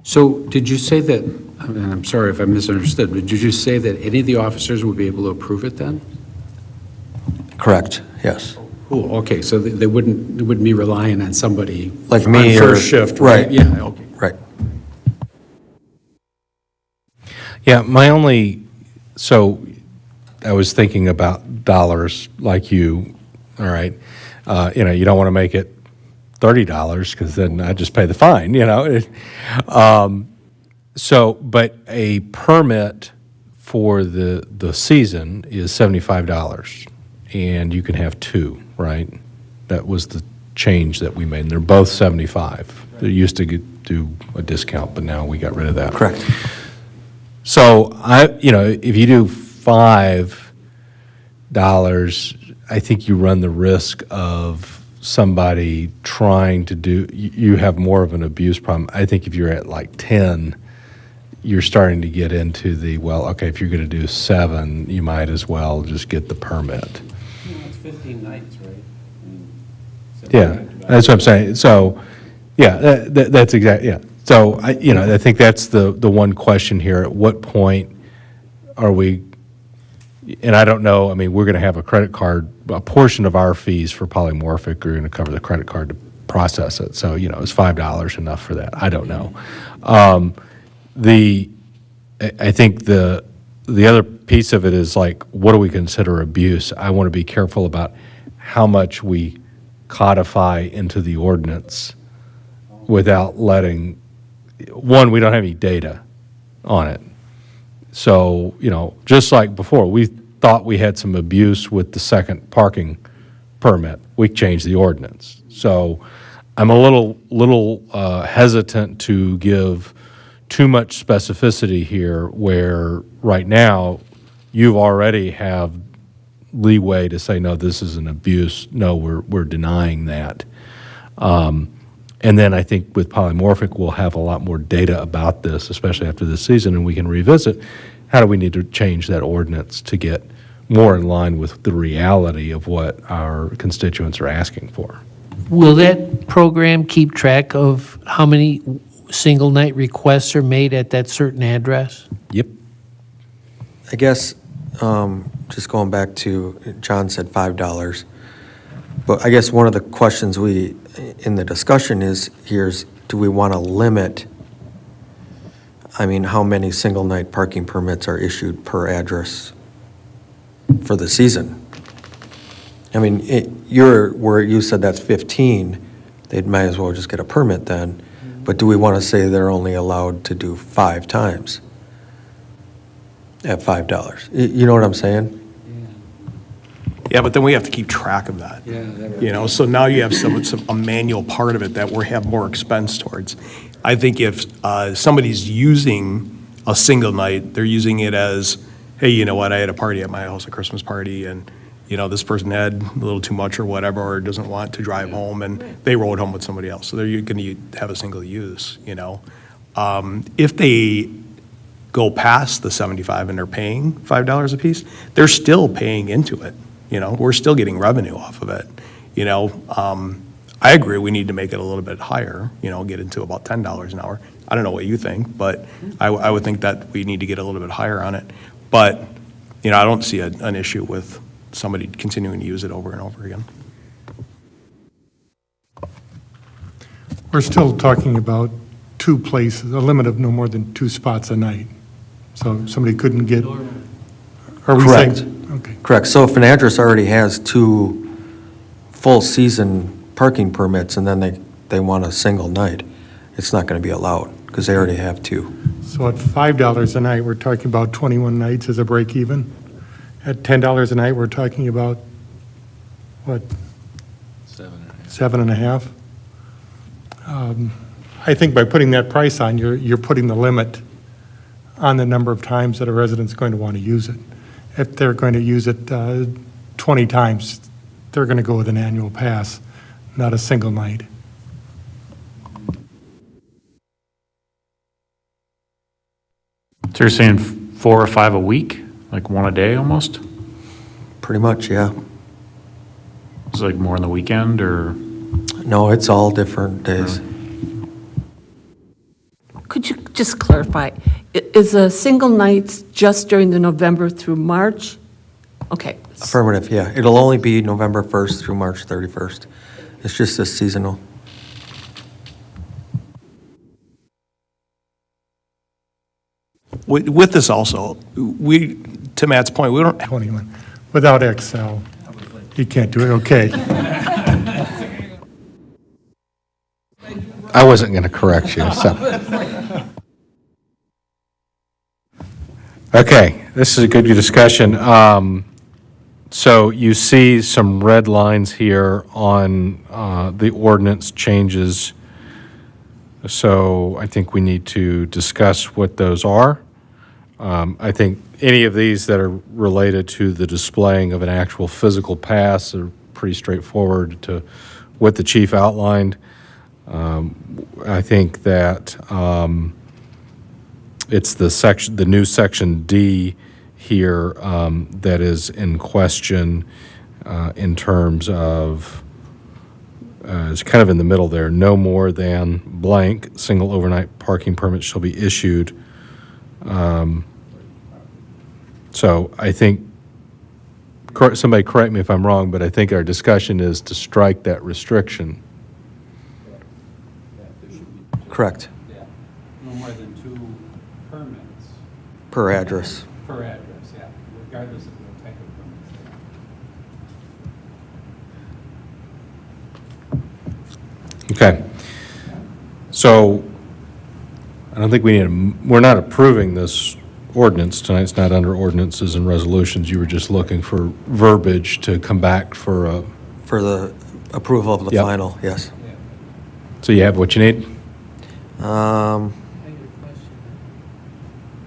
So did you say that, and I'm sorry if I misunderstood, but did you say that any of the officers would be able to approve it then?
Correct, yes.
Oh, okay, so they wouldn't be relying on somebody.
Like me
on
or-
first shift,
right.
right? Yeah, okay.
Right.
Yeah, my only, so I was thinking about dollars like you, all right? You don't want to make it $30 because then I just pay the fine, But a permit for the season is $75, and you can have two, right? That was the change that we made, and they're both 75. They used to do a discount, but now we got rid of that.
Correct.
So if you do $5, I think you run the risk of somebody trying to do, you have more of an abuse problem. I think if you're at like 10, you're starting to get into the, well, okay, if you're going to do 7, you might as well just get the permit.
It's 15 nights, right?
Yeah, that's what I'm saying. So, yeah, that's exactly, yeah. So, I think that's the one question here. At what point are we, and I don't know, we're going to have a credit card, a portion of our fees for polymorphic are going to cover the credit card to process it. So, is $5 enough for that? I don't know. I think the other piece of it is like, what do we consider abuse? I want to be careful about how much we codify into the ordinance without letting, one, we don't have any data on it. So, just like before, we thought we had some abuse with the second parking permit. We changed the ordinance. So I'm a little hesitant to give too much specificity here where right now you already have leeway to say, no, this is an abuse. No, we're denying that. And then I think with polymorphic, we'll have a lot more data about this, especially after this season, and we can revisit how do we need to change that ordinance to get more in line with the reality of what our constituents are asking for.
Will that program keep track of how many single night requests are made at that certain address?
Yep.
I guess, just going back to, John said $5, but I guess one of the questions in the discussion is, do we want to limit, how many single night parking permits are issued per address for the season? Where you said that's 15, they might as well just get a permit then, but do we want to say they're only allowed to do 5 times at $5? You know what I'm saying?
Yeah, but then we have to keep track of that.
Yeah.
So now you have a manual part of it that we have more expense towards. I think if somebody's using a single night, they're using it as, hey, you know what, I had a party at my house, a Christmas party, and, this person had a little too much or whatever, or doesn't want to drive home, and they rode home with somebody else. So they're going to have a single use, If they go past the 75 and they're paying $5 a piece, they're still paying into it. We're still getting revenue off of it. I agree, we need to make it a little bit higher, get into about $10 an hour. I don't know what you think, but I would think that we need to get a little bit higher on it. But, I don't see an issue with somebody continuing to use it over and over again.
We're still talking about 2 places, a limit of no more than 2 spots a night. So somebody couldn't get. Are we
Correct.
saying? Okay.
Correct. So if an address already has 2 full season parking permits and then they want a single night, it's not going to be allowed because they already have 2.
So at $5 a night, we're talking about 21 nights as a break even. At $10 a night, we're talking about, what? 7.5. I think by putting that price on, you're putting the limit on the number of times that a resident's going to want to use it. If they're going to use it 20 times, they're going to go with an annual pass, not a single night.
So you're saying 4 or 5 a week, like 1 a day almost?
Pretty much, yeah.
Is it like more on the weekend or?
No, it's all different days.
Could you just clarify, is a single nights just during the November through March? Okay.
Affirmative, yeah. It'll only be November 1st through March 31st. It's just a seasonal.
With this also, to Matt's point, we don't,
21. Without Excel, you can't do it, okay.
I wasn't going to correct you, so. Okay, this is a good discussion. So you see some red lines here on the ordinance changes. So I think we need to discuss what those are. I think any of these that are related to the displaying of an actual physical pass are pretty straightforward to what the chief outlined. I think that it's the new section D here that is in question in terms of, it's kind of in the middle there, no more than blank, single overnight parking permit shall be issued. So I think, somebody correct me if I'm wrong, but I think our discussion is to strike that restriction.
Correct.
No more than 2 permits
Per address.
per address, yeah, regardless of the type of permits.
Okay. So I don't think we're not approving this ordinance tonight. It's not under ordinances and resolutions. You were just looking for verbiage to come back for a,
For the approval of the
Yep.
final, yes.
so you have what you need?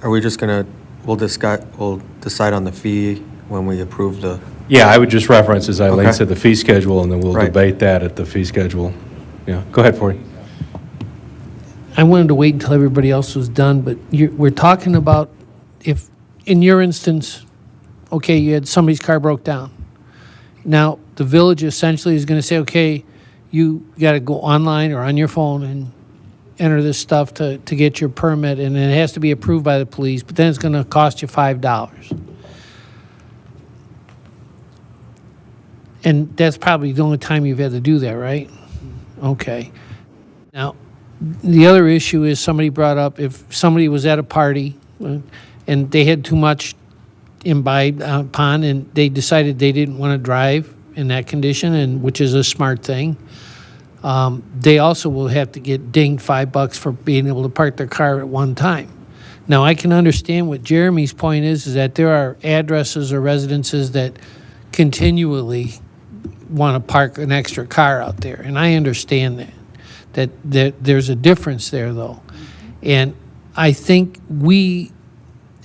Are we just gonna, we'll decide on the fee when we approve the,
Yeah, I would just reference, as Eileen
Okay.
said, the fee schedule, and then we'll
Right.
debate that at the fee schedule. Yeah, go ahead, Forty.
I wanted to wait until everybody else was done, but we're talking about if, in your instance, okay, you had somebody's car broke down. Now, the village essentially is going to say, okay, you got to go online or on your phone and enter this stuff to get your permit, and it has to be approved by the police, but then it's going to cost you $5. And that's probably the only time you've had to do that, right? Okay. Now, the other issue is somebody brought up if somebody was at a party and they had too much imbibed upon and they decided they didn't want to drive in that condition, and which is a smart thing, they also will have to get dinged $5 for being able to park their car at one time. Now, I can understand what Jeremy's point is that there are addresses or residences that continually want to park an extra car out there, and I understand that there's a difference there, though. And I think we,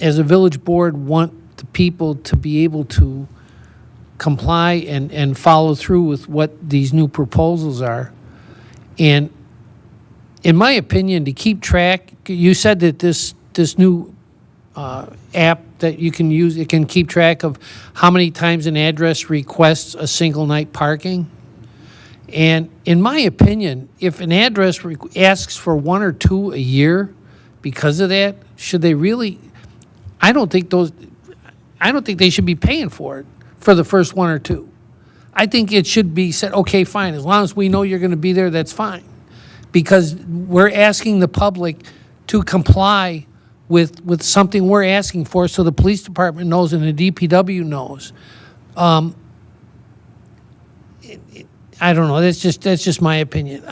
as a village board, want the people to be able to comply and follow through with what these new proposals are. And in my opinion, to keep track, you said that this new app that you can use, it can keep track of how many times an address requests a single night parking. And in my opinion, if an address asks for 1 or 2 a year because of that, should they really, I don't think they should be paying for it for the first 1 or 2. I think it should be said, okay, fine, as long as we know you're going to be there, that's fine. Because we're asking the public to comply with something we're asking for, so the police department knows and the DPW knows. I don't know, that's just my opinion.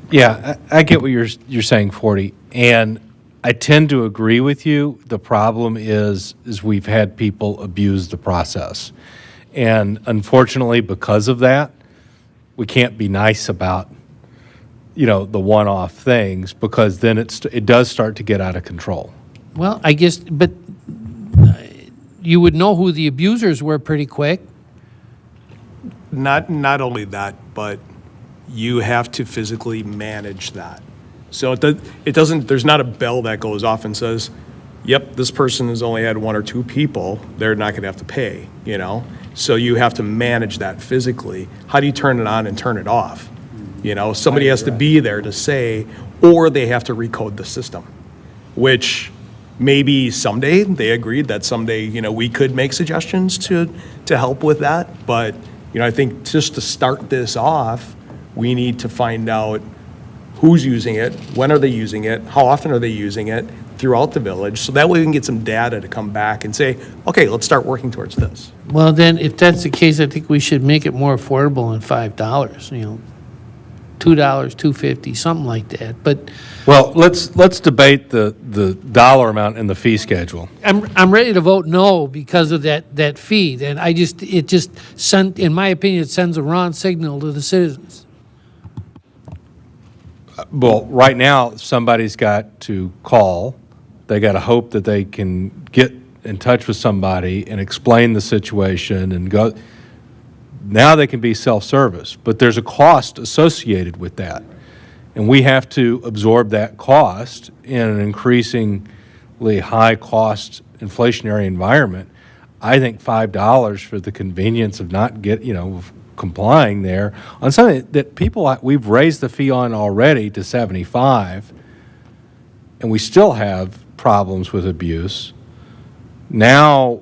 Yeah, I get what you're saying, 40, and I tend to agree with you. The problem is we've had people abuse the process. And unfortunately, because of that, we can't be nice about, the one-off things, because then it does start to get out of control.
Well, I guess, but you would know who the abusers were pretty quick.
Not only that, but you have to physically manage that. So it doesn't, there's not a bell that goes off and says, yep, this person has only had 1 or 2 people, they're not gonna have to pay, So you have to manage that physically. How do you turn it on and turn it off? Somebody has to be there to say, or they have to recode the system, which maybe someday, they agreed that someday, we could make suggestions to help with that. But, I think just to start this off, we need to find out who's using it, when are they using it, how often are they using it throughout the village, so that way we can get some data to come back and say, okay, let's start working towards this.
Well, then, if that's the case, I think we should make it more affordable than $5, $2, $2.50, something like that. But
Well, let's debate the dollar amount in the fee schedule.
I'm ready to vote no because of that fee. And in my opinion, it sends a wrong signal to the citizens.
Well, right now, somebody's got to call. They got to hope that they can get in touch with somebody and explain the situation and go. Now they can be self-service, but there's a cost associated with that. And we have to absorb that cost in an increasingly high-cost inflationary environment. I think $5 for the convenience of not complying there on something that we've raised the fee on already to $75, and we still have problems with abuse. Now,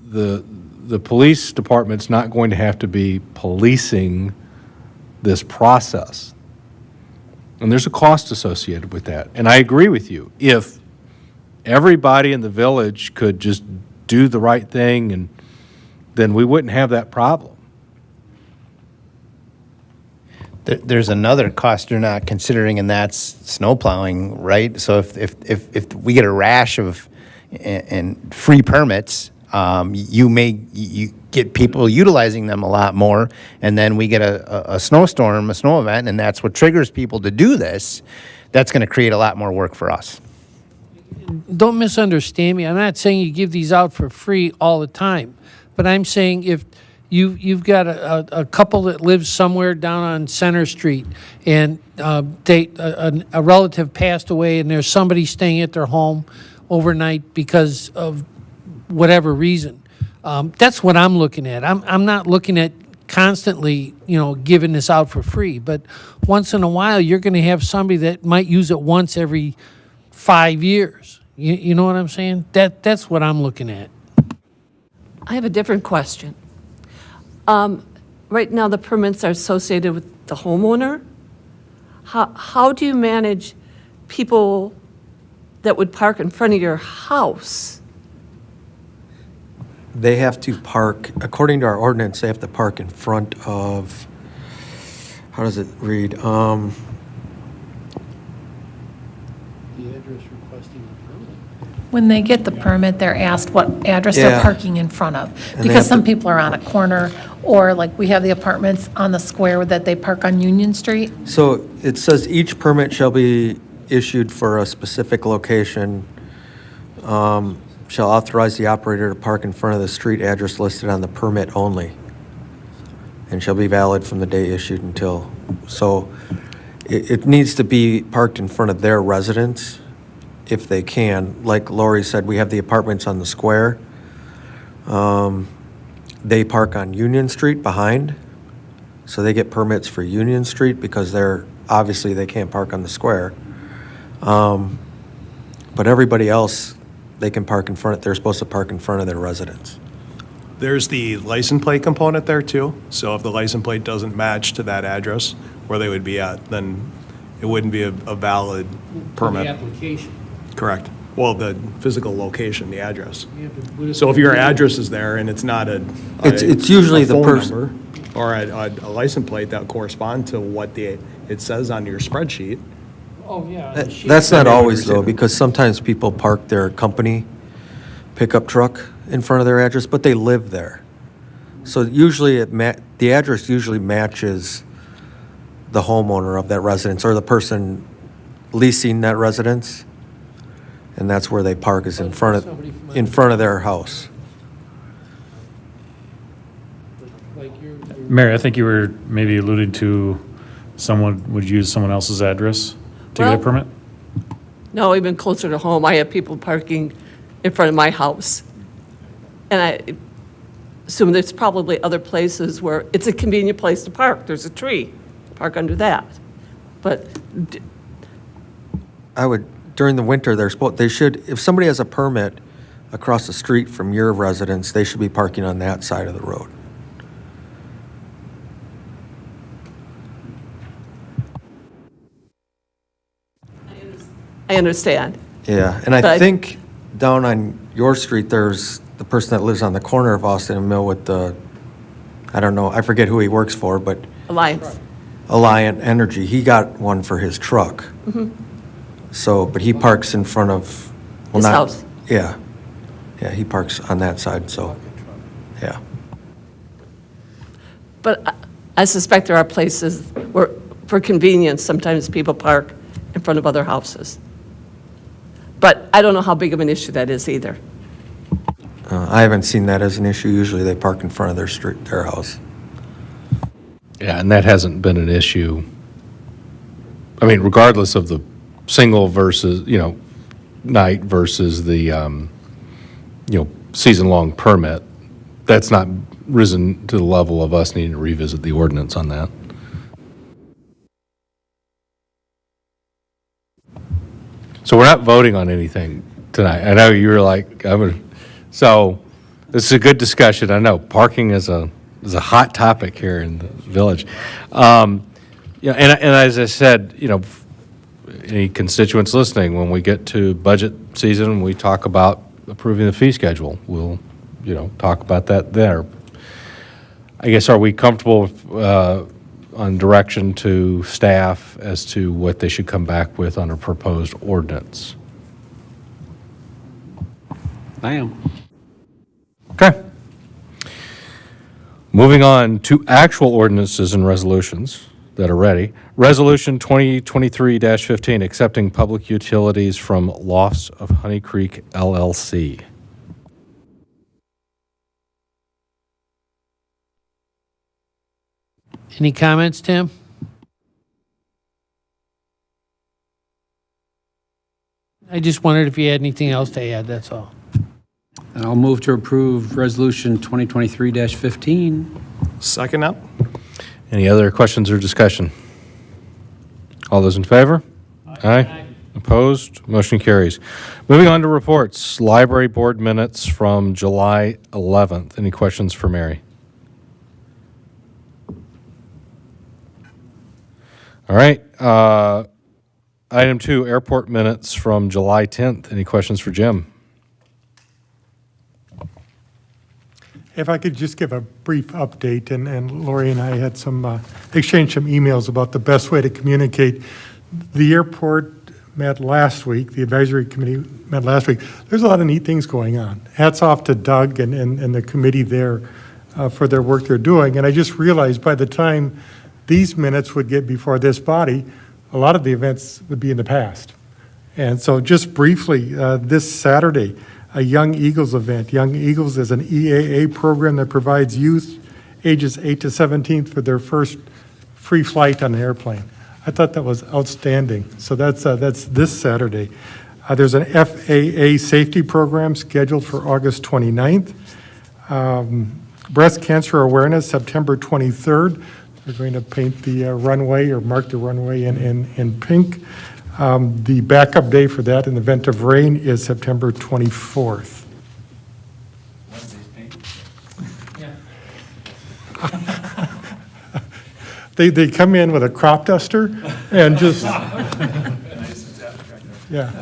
the police department's not going to have to be policing this process. And there's a cost associated with that. And I agree with you. If everybody in the village could just do the right thing, and then we wouldn't have that problem.
There's another cost you're not considering, and that's snow plowing, right? So if we get a rash of and free permits, you get people utilizing them a lot more, and then we get a snowstorm, a snow event, and that's what triggers people to do this. That's going to create a lot more work for us.
Don't misunderstand me. I'm not saying you give these out for free all the time, but I'm saying if you've got a couple that lives somewhere down on Center Street, and a relative passed away, and there's somebody staying at their home overnight because of whatever reason. That's what I'm looking at. I'm not looking at constantly, giving this out for free. But once in a while, you're going to have somebody that might use it once every 5 years. You know what I'm saying? That's what I'm looking at.
I have a different question. Right now, the permits are associated with the homeowner. How do you manage people that would park in front of your house?
They have to park, according to our ordinance, they have to park in front of, how does it read?
The address requesting the permit.
When they get the permit, they're asked what address they're
Yeah.
parking in front of.
And they
Because
have
some
to-
people are on a corner, or like we have the apartments on the square that they park on Union Street.
So it says each permit shall be issued for a specific location, shall authorize the operator to park in front of the street address listed on the permit only, and shall be valid from the day issued until, so it needs to be parked in front of their residence if they can. Like Lori said, we have the apartments on the square. They park on Union Street behind, So they get permits for Union Street because obviously they can't park on the square. But everybody else, they can park they're supposed to park in front of their residence.
There's the license plate component there too. So if the license plate doesn't match to that address where they would be at, then it wouldn't be a valid permit.
application.
Correct. Well, the physical location, the address. So if your address is there and it's not
It's usually
a
the
phone
person.
number or a license plate that correspond to what it says on your spreadsheet.
Oh, yeah.
That's not always though, because sometimes people park their company pickup truck in front of their address, but they live there. So usually the address usually matches the homeowner of that residence or the person leasing that residence. And that's where they park, is in front of their house.
Mary, I think you were maybe alluding to someone would use someone else's address to get a
Well-
permit?
No, even closer to home, I have people parking in front of my house. And I assume there's probably other places where it's a convenient place to park. There's a tree, park under that. But
During the winter, they should, if somebody has a permit across the street from your residence, they should be parking on that side of the road.
I understand.
Yeah, and I
But-
think down on your street, there's the person that lives on the corner of Austin and Mill with I don't know, I forget who he works for, but
Alliance.
Alliant Energy, he got one for his truck. So, but he parks in front of. well,
His
not-
house.
Yeah. Yeah, he parks on that side, so, yeah.
But I suspect there are places where, for convenience, sometimes people park in front of other houses. But I don't know how big of an issue that is either.
I haven't seen that as an issue. Usually they park in front of their house.
Yeah, and that hasn't been an issue. I mean, regardless of the single versus, night versus the, season-long permit, that's not risen to the level of us needing to revisit the ordinance on that. So we're not voting on anything tonight. I know you were like, so this is a good discussion. I know parking is a hot topic here in the village. And as I said, any constituents listening, when we get to budget season, we talk about approving the fee schedule. We'll, talk about that there. I guess, are we comfortable on direction to staff as to what they should come back with on a proposed ordinance?
I am.
Okay. Moving on to actual ordinances and resolutions that are ready. Resolution 2023-15, accepting public utilities from Lofts of Honey Creek LLC.
Any comments, Tim? I just wondered if you had anything else to add, that's all.
I'll move to approve Resolution 2023-15.
Second up?
Any other questions or discussion? All those in favor? Aye. Opposed? Motion carries. Moving on to reports. Library Board minutes from July 11th. Any questions for Mary? All right. Item 2, airport minutes from July 10th. Any questions for Jim?
If I could just give a brief update, and Lori and I had exchanged some emails about the best way to communicate. The airport met last week, the advisory committee met last week. There's a lot of neat things going on. Hats off to Doug and the committee there for their work they're doing. And I just realized by the time these minutes would get before this body, a lot of the events would be in the past. And so just briefly, this Saturday, a Young Eagles event. Young Eagles is an EAA program that provides youth ages 8 to 17 for their first free flight on an airplane. I thought that was outstanding. So that's this Saturday. There's an FAA safety program scheduled for August 29th. Breast cancer awareness, September 23rd. They're going to paint the runway or mark the runway in pink. The backup day for that in the event of rain is September 24th. They come in with a crop duster and just, yeah.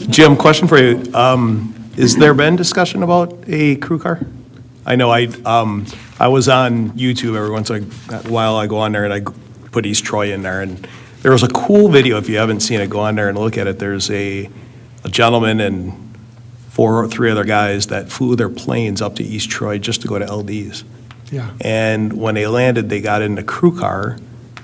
Jim, question for you. Has there been discussion about a crew car? I know I was on YouTube every once in a while. I go on there and I put East Troy in there, and there was a cool video. If you haven't seen it, go on there and look at it. There's a gentleman and 4 or 3 other guys that flew their planes up to East Troy just to go to LD's.
Yeah.
And when they landed, they got in the crew car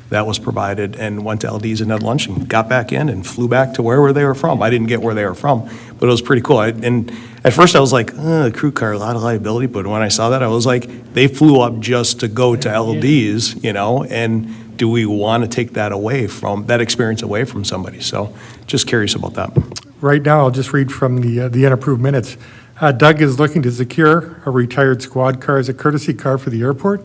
that was provided and went to LD's and had lunch and got back in and flew back to wherever they were from. I didn't get where they were from, but it was pretty cool. And at first I was like, crew car, a lot of liability. But when I saw that, I was like, they flew up just to go to LD's, and do we want to take that away from, that experience away from somebody? So just curious about that.
Right now, I'll just read from the unapproved minutes. Doug is looking to secure a retired squad car as a courtesy car for the airport.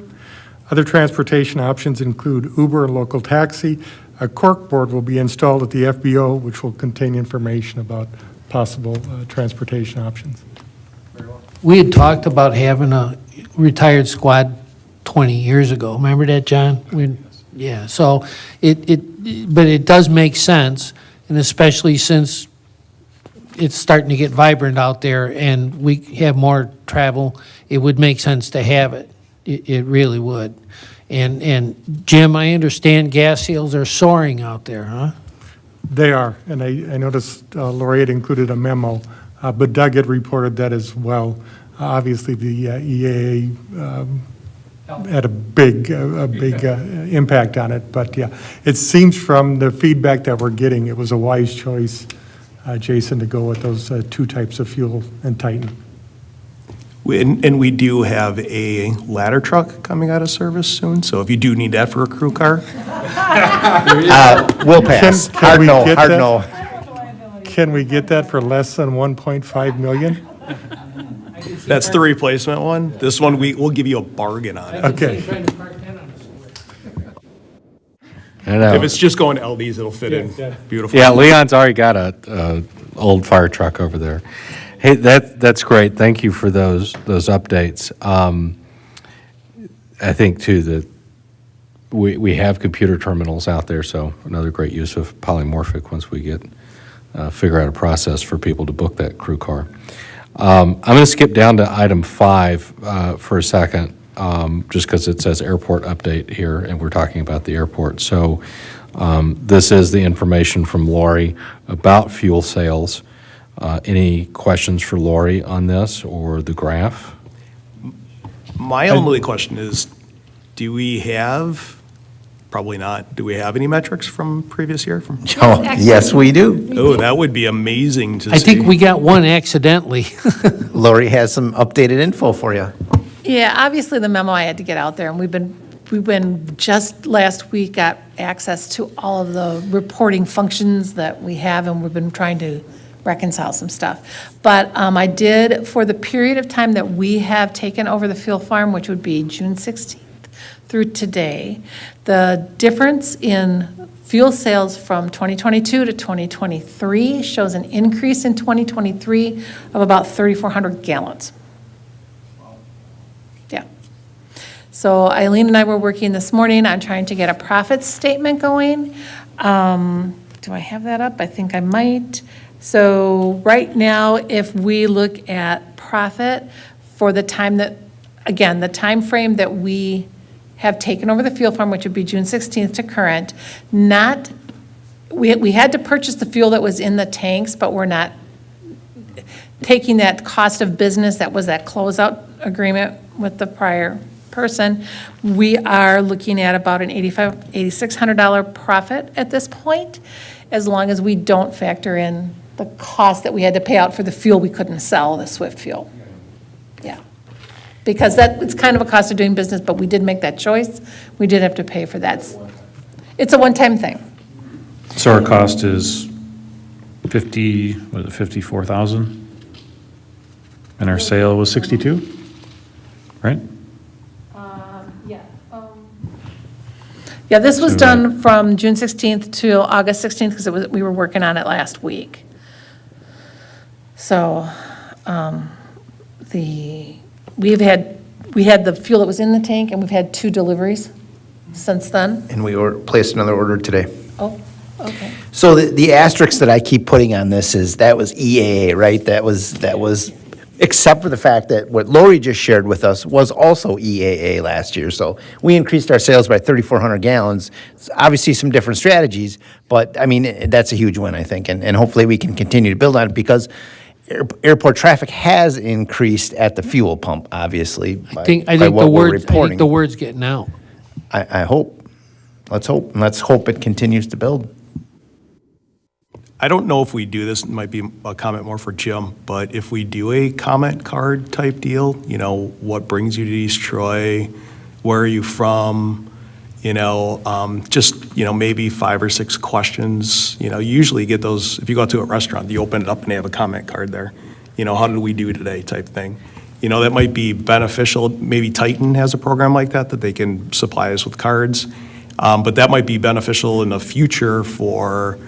Other transportation options include Uber and local taxi. A cork board will be installed at the FBO, which will contain information about possible transportation options.
We had talked about having a retired squad 20 years ago. Remember that, John? Yeah, so but it does make sense, and especially since it's starting to get vibrant out there and we have more travel, it would make sense to have it. It really would. And Jim, I understand gas sales are soaring out there, huh?
They are, and I noticed Lori had included a memo, but Doug had reported that as well. Obviously, the EAA had a big impact on it, but yeah, it seems from the feedback that we're getting, it was a wise choice, Jason, to go with those 2 types of fuel and Titan.
And we do have a ladder truck coming out of service soon, so if you do need that for a crew car,
We'll pass.
Can
Hard
we
no,
get
hard
that?
no.
Can we get that for less than 1.5 million?
that's the replacement one. This one, we'll give you a bargain on it.
Okay.
I know.
If it's just going to LD's, it'll fit in beautifully.
Yeah, Leon's already got a old fire truck over there. Hey, that's great. Thank you for those updates. I think too that we have computer terminals out there, so another great use of polymorphic once we get figure out a process for people to book that crew car. I'm going to skip down to item 5 for a second, just because it says airport update here, and we're talking about the airport. So this is the information from Lori about fuel sales. Any questions for Lori on this or the graph?
My only question is, do we have, probably not, do we have any metrics from previous year?
Oh, yes, we do.
Oh, that would be amazing to see.
I think we got one accidentally.
Lori has some updated info for you.
Yeah, obviously the memo I had to get out there, and we've been just last week got access to all of the reporting functions that we have, and we've been trying to reconcile some stuff. But I did, for the period of time that we have taken over the fuel farm, which would be June 16th through today, the difference in fuel sales from 2022 to 2023 shows an increase in 2023 of about 3,400 gallons. Yeah. So Eileen and I were working this morning on trying to get a profit statement going. Do I have that up? I think I might. So right now, if we look at profit for the time that, again, the time frame that we have taken over the fuel farm, which would be June 16th to current, we had to purchase the fuel that was in the tanks, but we're not taking that cost of business that was that closeout agreement with the prior person. We are looking at about an $8,600 profit at this point, as long as we don't factor in the cost that we had to pay out for the fuel we couldn't sell, the Swift fuel. Yeah. Because it's kind of a cost of doing business, but we did make that choice. We did have to pay for that. It's a one-time thing.
So our cost is 54,000? And our sale was 62? Right?
Yeah. Yeah, this was done from June 16th to August 16th because we were working on it last week. So, we had the fuel that was in the tank, and we've had 2 deliveries since then.
And we placed another order today.
Oh, okay.
So the asterisk that I keep putting on this is, that was EAA, right? That was, except for the fact that what Lori just shared with us was also EAA last year. So we increased our sales by 3,400 gallons. It's obviously some different strategies, but I mean, that's a huge win, I think. And hopefully we can continue to build on it, because airport traffic has increased at the fuel pump, obviously,
I think
by
the
what we're
word's,
reporting.
getting out.
I hope. Let's hope. And let's hope it continues to build.
I don't know if we do this, it might be a comment more for Jim, but if we do a comment card type deal, what brings you to East Troy? Where are you from? Just, maybe 5 or 6 questions. You usually get those, if you go to a restaurant, you open it up and they have a comment card there. How did we do today type thing. That might be beneficial. Maybe Titan has a program like that they can supply us with cards. But that might be beneficial in the future for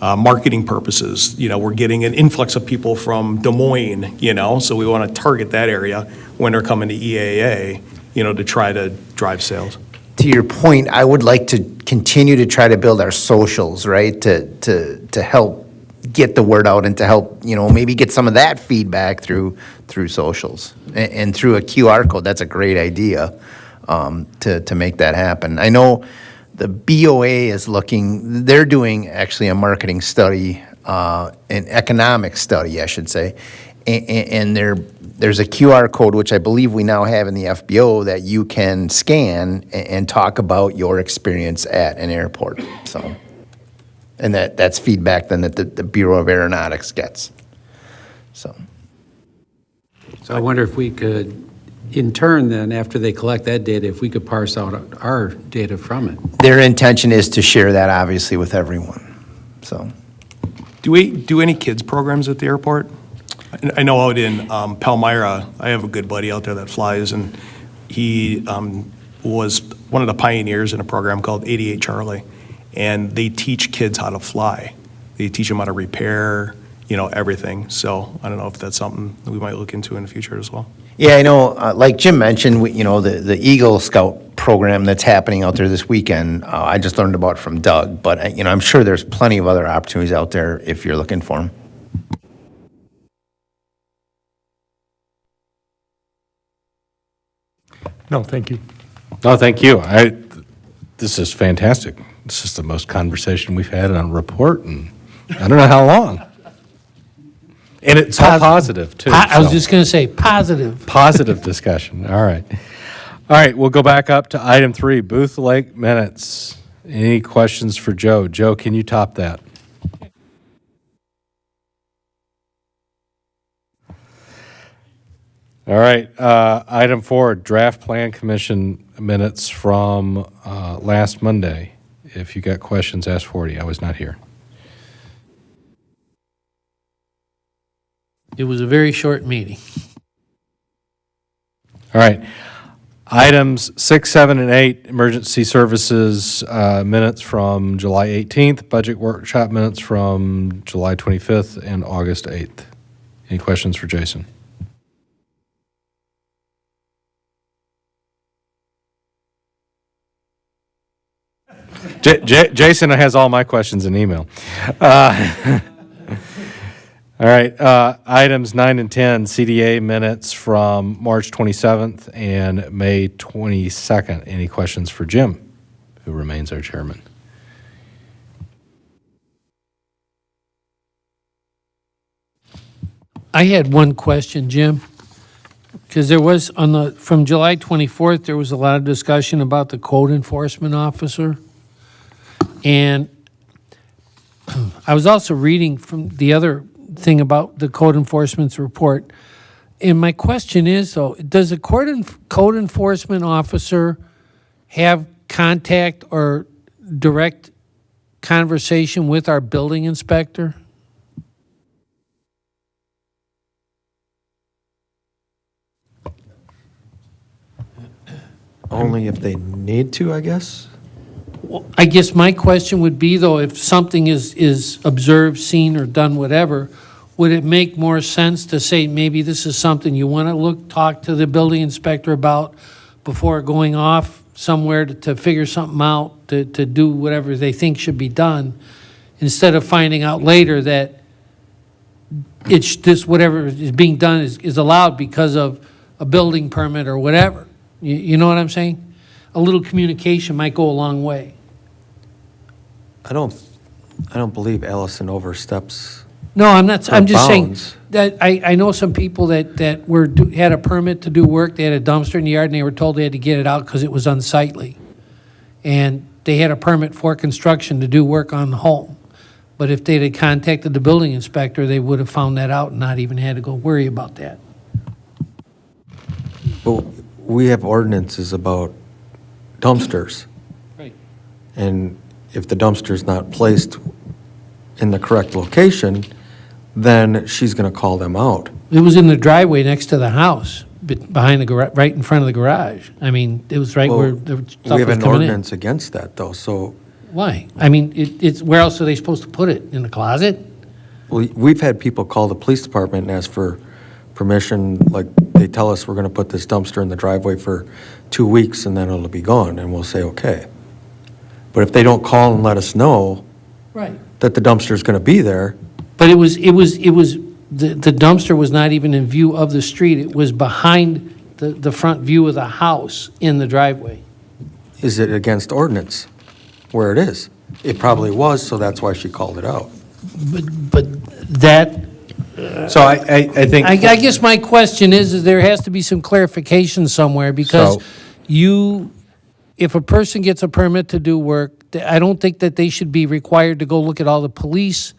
marketing purposes. We're getting an influx of people from Des Moines, so we want to target that area when they're coming to EAA, to try to drive sales.
To your point, I would like to continue to try to build our socials, right? To help get the word out and to help, maybe get some of that feedback through socials and through a QR code. That's a great idea, to make that happen. I know the BOA is they're doing actually a marketing study, an economic study, I should say. And there's a QR code, which I believe we now have in the FBO, that you can scan and talk about your experience at an airport. So, and that's feedback then that the Bureau of Aeronautics gets. So
So I wonder if we could, in turn then, after they collect that data, if we could parse out our data from it.
their intention is to share that obviously with everyone. So
Do we do any kids programs at the airport? I know out in Palmyra, I have a good buddy out there that flies, and he was one of the pioneers in a program called 88 Charlie, and they teach kids how to fly. They teach them how to repair, everything. So I don't know if that's something that we might look into in the future as well.
yeah, I know, like Jim mentioned, the Eagle Scout program that's happening out there this weekend, I just learned about from Doug, but I'm sure there's plenty of other opportunities out there if you're looking for them.
No, thank you.
No, thank you. This is fantastic. This is the most conversation we've had on a report, and I don't know how long. And it's all positive, too.
I was
so.
just going to say, positive.
Positive discussion, all right. All right, we'll go back up to item 3, Booth Lake minutes. Any questions for Joe? Joe, can you top that? All right, item 4, Draft Plan Commission minutes from last Monday. If you got questions, ask 40. I was not here.
It was a very short meeting.
All right. Items 6, 7, and 8, emergency services minutes from July 18th, budget workshop minutes from July 25th and August 8th. Any questions for Jason? Jason has all my questions in email. All right, items 9 and 10, CDA minutes from March 27th and May 22nd. Any questions for Jim, who remains our chairman?
I had one question, Jim, because there was from July 24th, there was a lot of discussion about the code enforcement officer. And I was also reading from the other thing about the code enforcement's report. And my question is, though, does a code enforcement officer have contact or direct conversation with our building inspector?
Only if they need to, I guess.
I guess my question would be, though, if something is observed, seen, or done, whatever, would it make more sense to say, maybe this is something you want to talk to the building inspector about before going off somewhere to figure something out, to do whatever they think should be done, instead of finding out later that it's this, whatever is being done is allowed because of a building permit or whatever? You know what I'm saying? A little communication might go a long way.
I don't believe Allison oversteps.
No, I'm not, I'm just saying,
bounds.
that I know some people that had a permit to do work, they had a dumpster in the yard, and they were told they had to get it out because it was unsightly. And they had a permit for construction to do work on the home. But if they'd had contacted the building inspector, they would have found that out and not even had to go worry about that.
But we have ordinances about dumpsters.
Right.
And if the dumpster's not placed in the correct location, then she's going to call them out.
It was in the driveway next to the house, behind the garage, right in front of the garage. I mean, it was right where
Well,
the stuff
we have
was
an
coming in.
ordinance against that, though, so
Why? I mean, it's, where else are they supposed to put it? In the closet?
we've had people call the police department and ask for permission, like, they tell us we're going to put this dumpster in the driveway for 2 weeks and then it'll be gone, and we'll say, okay. But if they don't call and let us know
Right.
that the dumpster's going to be there,
But the dumpster was not even in view of the street. It was behind the front view of the house in the driveway.
is it against ordinance where it is? It probably was, so that's why she called it out.
But that,
So I think.
I guess my question is there has to be some clarification somewhere, because
So-
if a person gets a permit to do work, I don't think that they should be required to go look at all the police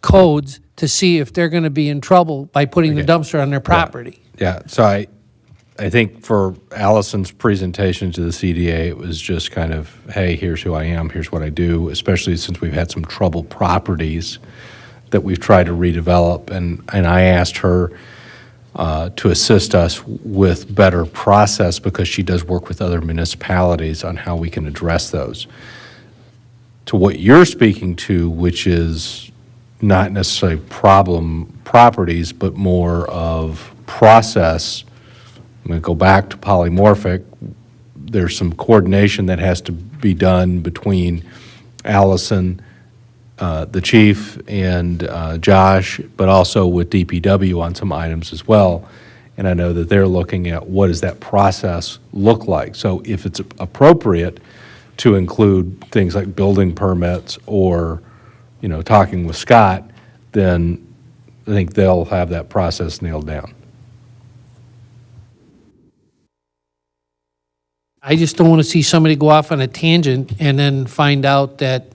codes to see if they're going to be in trouble by putting the
Okay.
dumpster on their property.
Yeah, so I think for Allison's presentation to the CDA, it was just kind of, hey, here's who I am, here's what I do, especially since we've had some troubled properties that we've tried to redevelop. And I asked her to assist us with better process because she does work with other municipalities on how we can address those. To what you're speaking to, which is not necessarily problem properties, but more of process. I'm going to go back to polymorphic. There's some coordination that has to be done between Allison, the chief, and Josh, but also with DPW on some items as well. And I know that they're looking at what does that process look like. So if it's appropriate to include things like building permits or, talking with Scott, then I think they'll have that process nailed down.
I just don't want to see somebody go off on a tangent and then find out that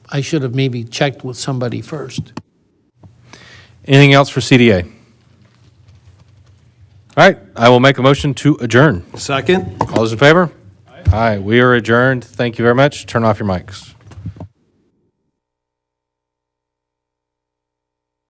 I should have maybe checked with somebody first.
Anything else for CDA? All right, I will make a motion to adjourn.
Second?
All those in favor? Aye, we are adjourned. Thank you very much. Turn off your mics.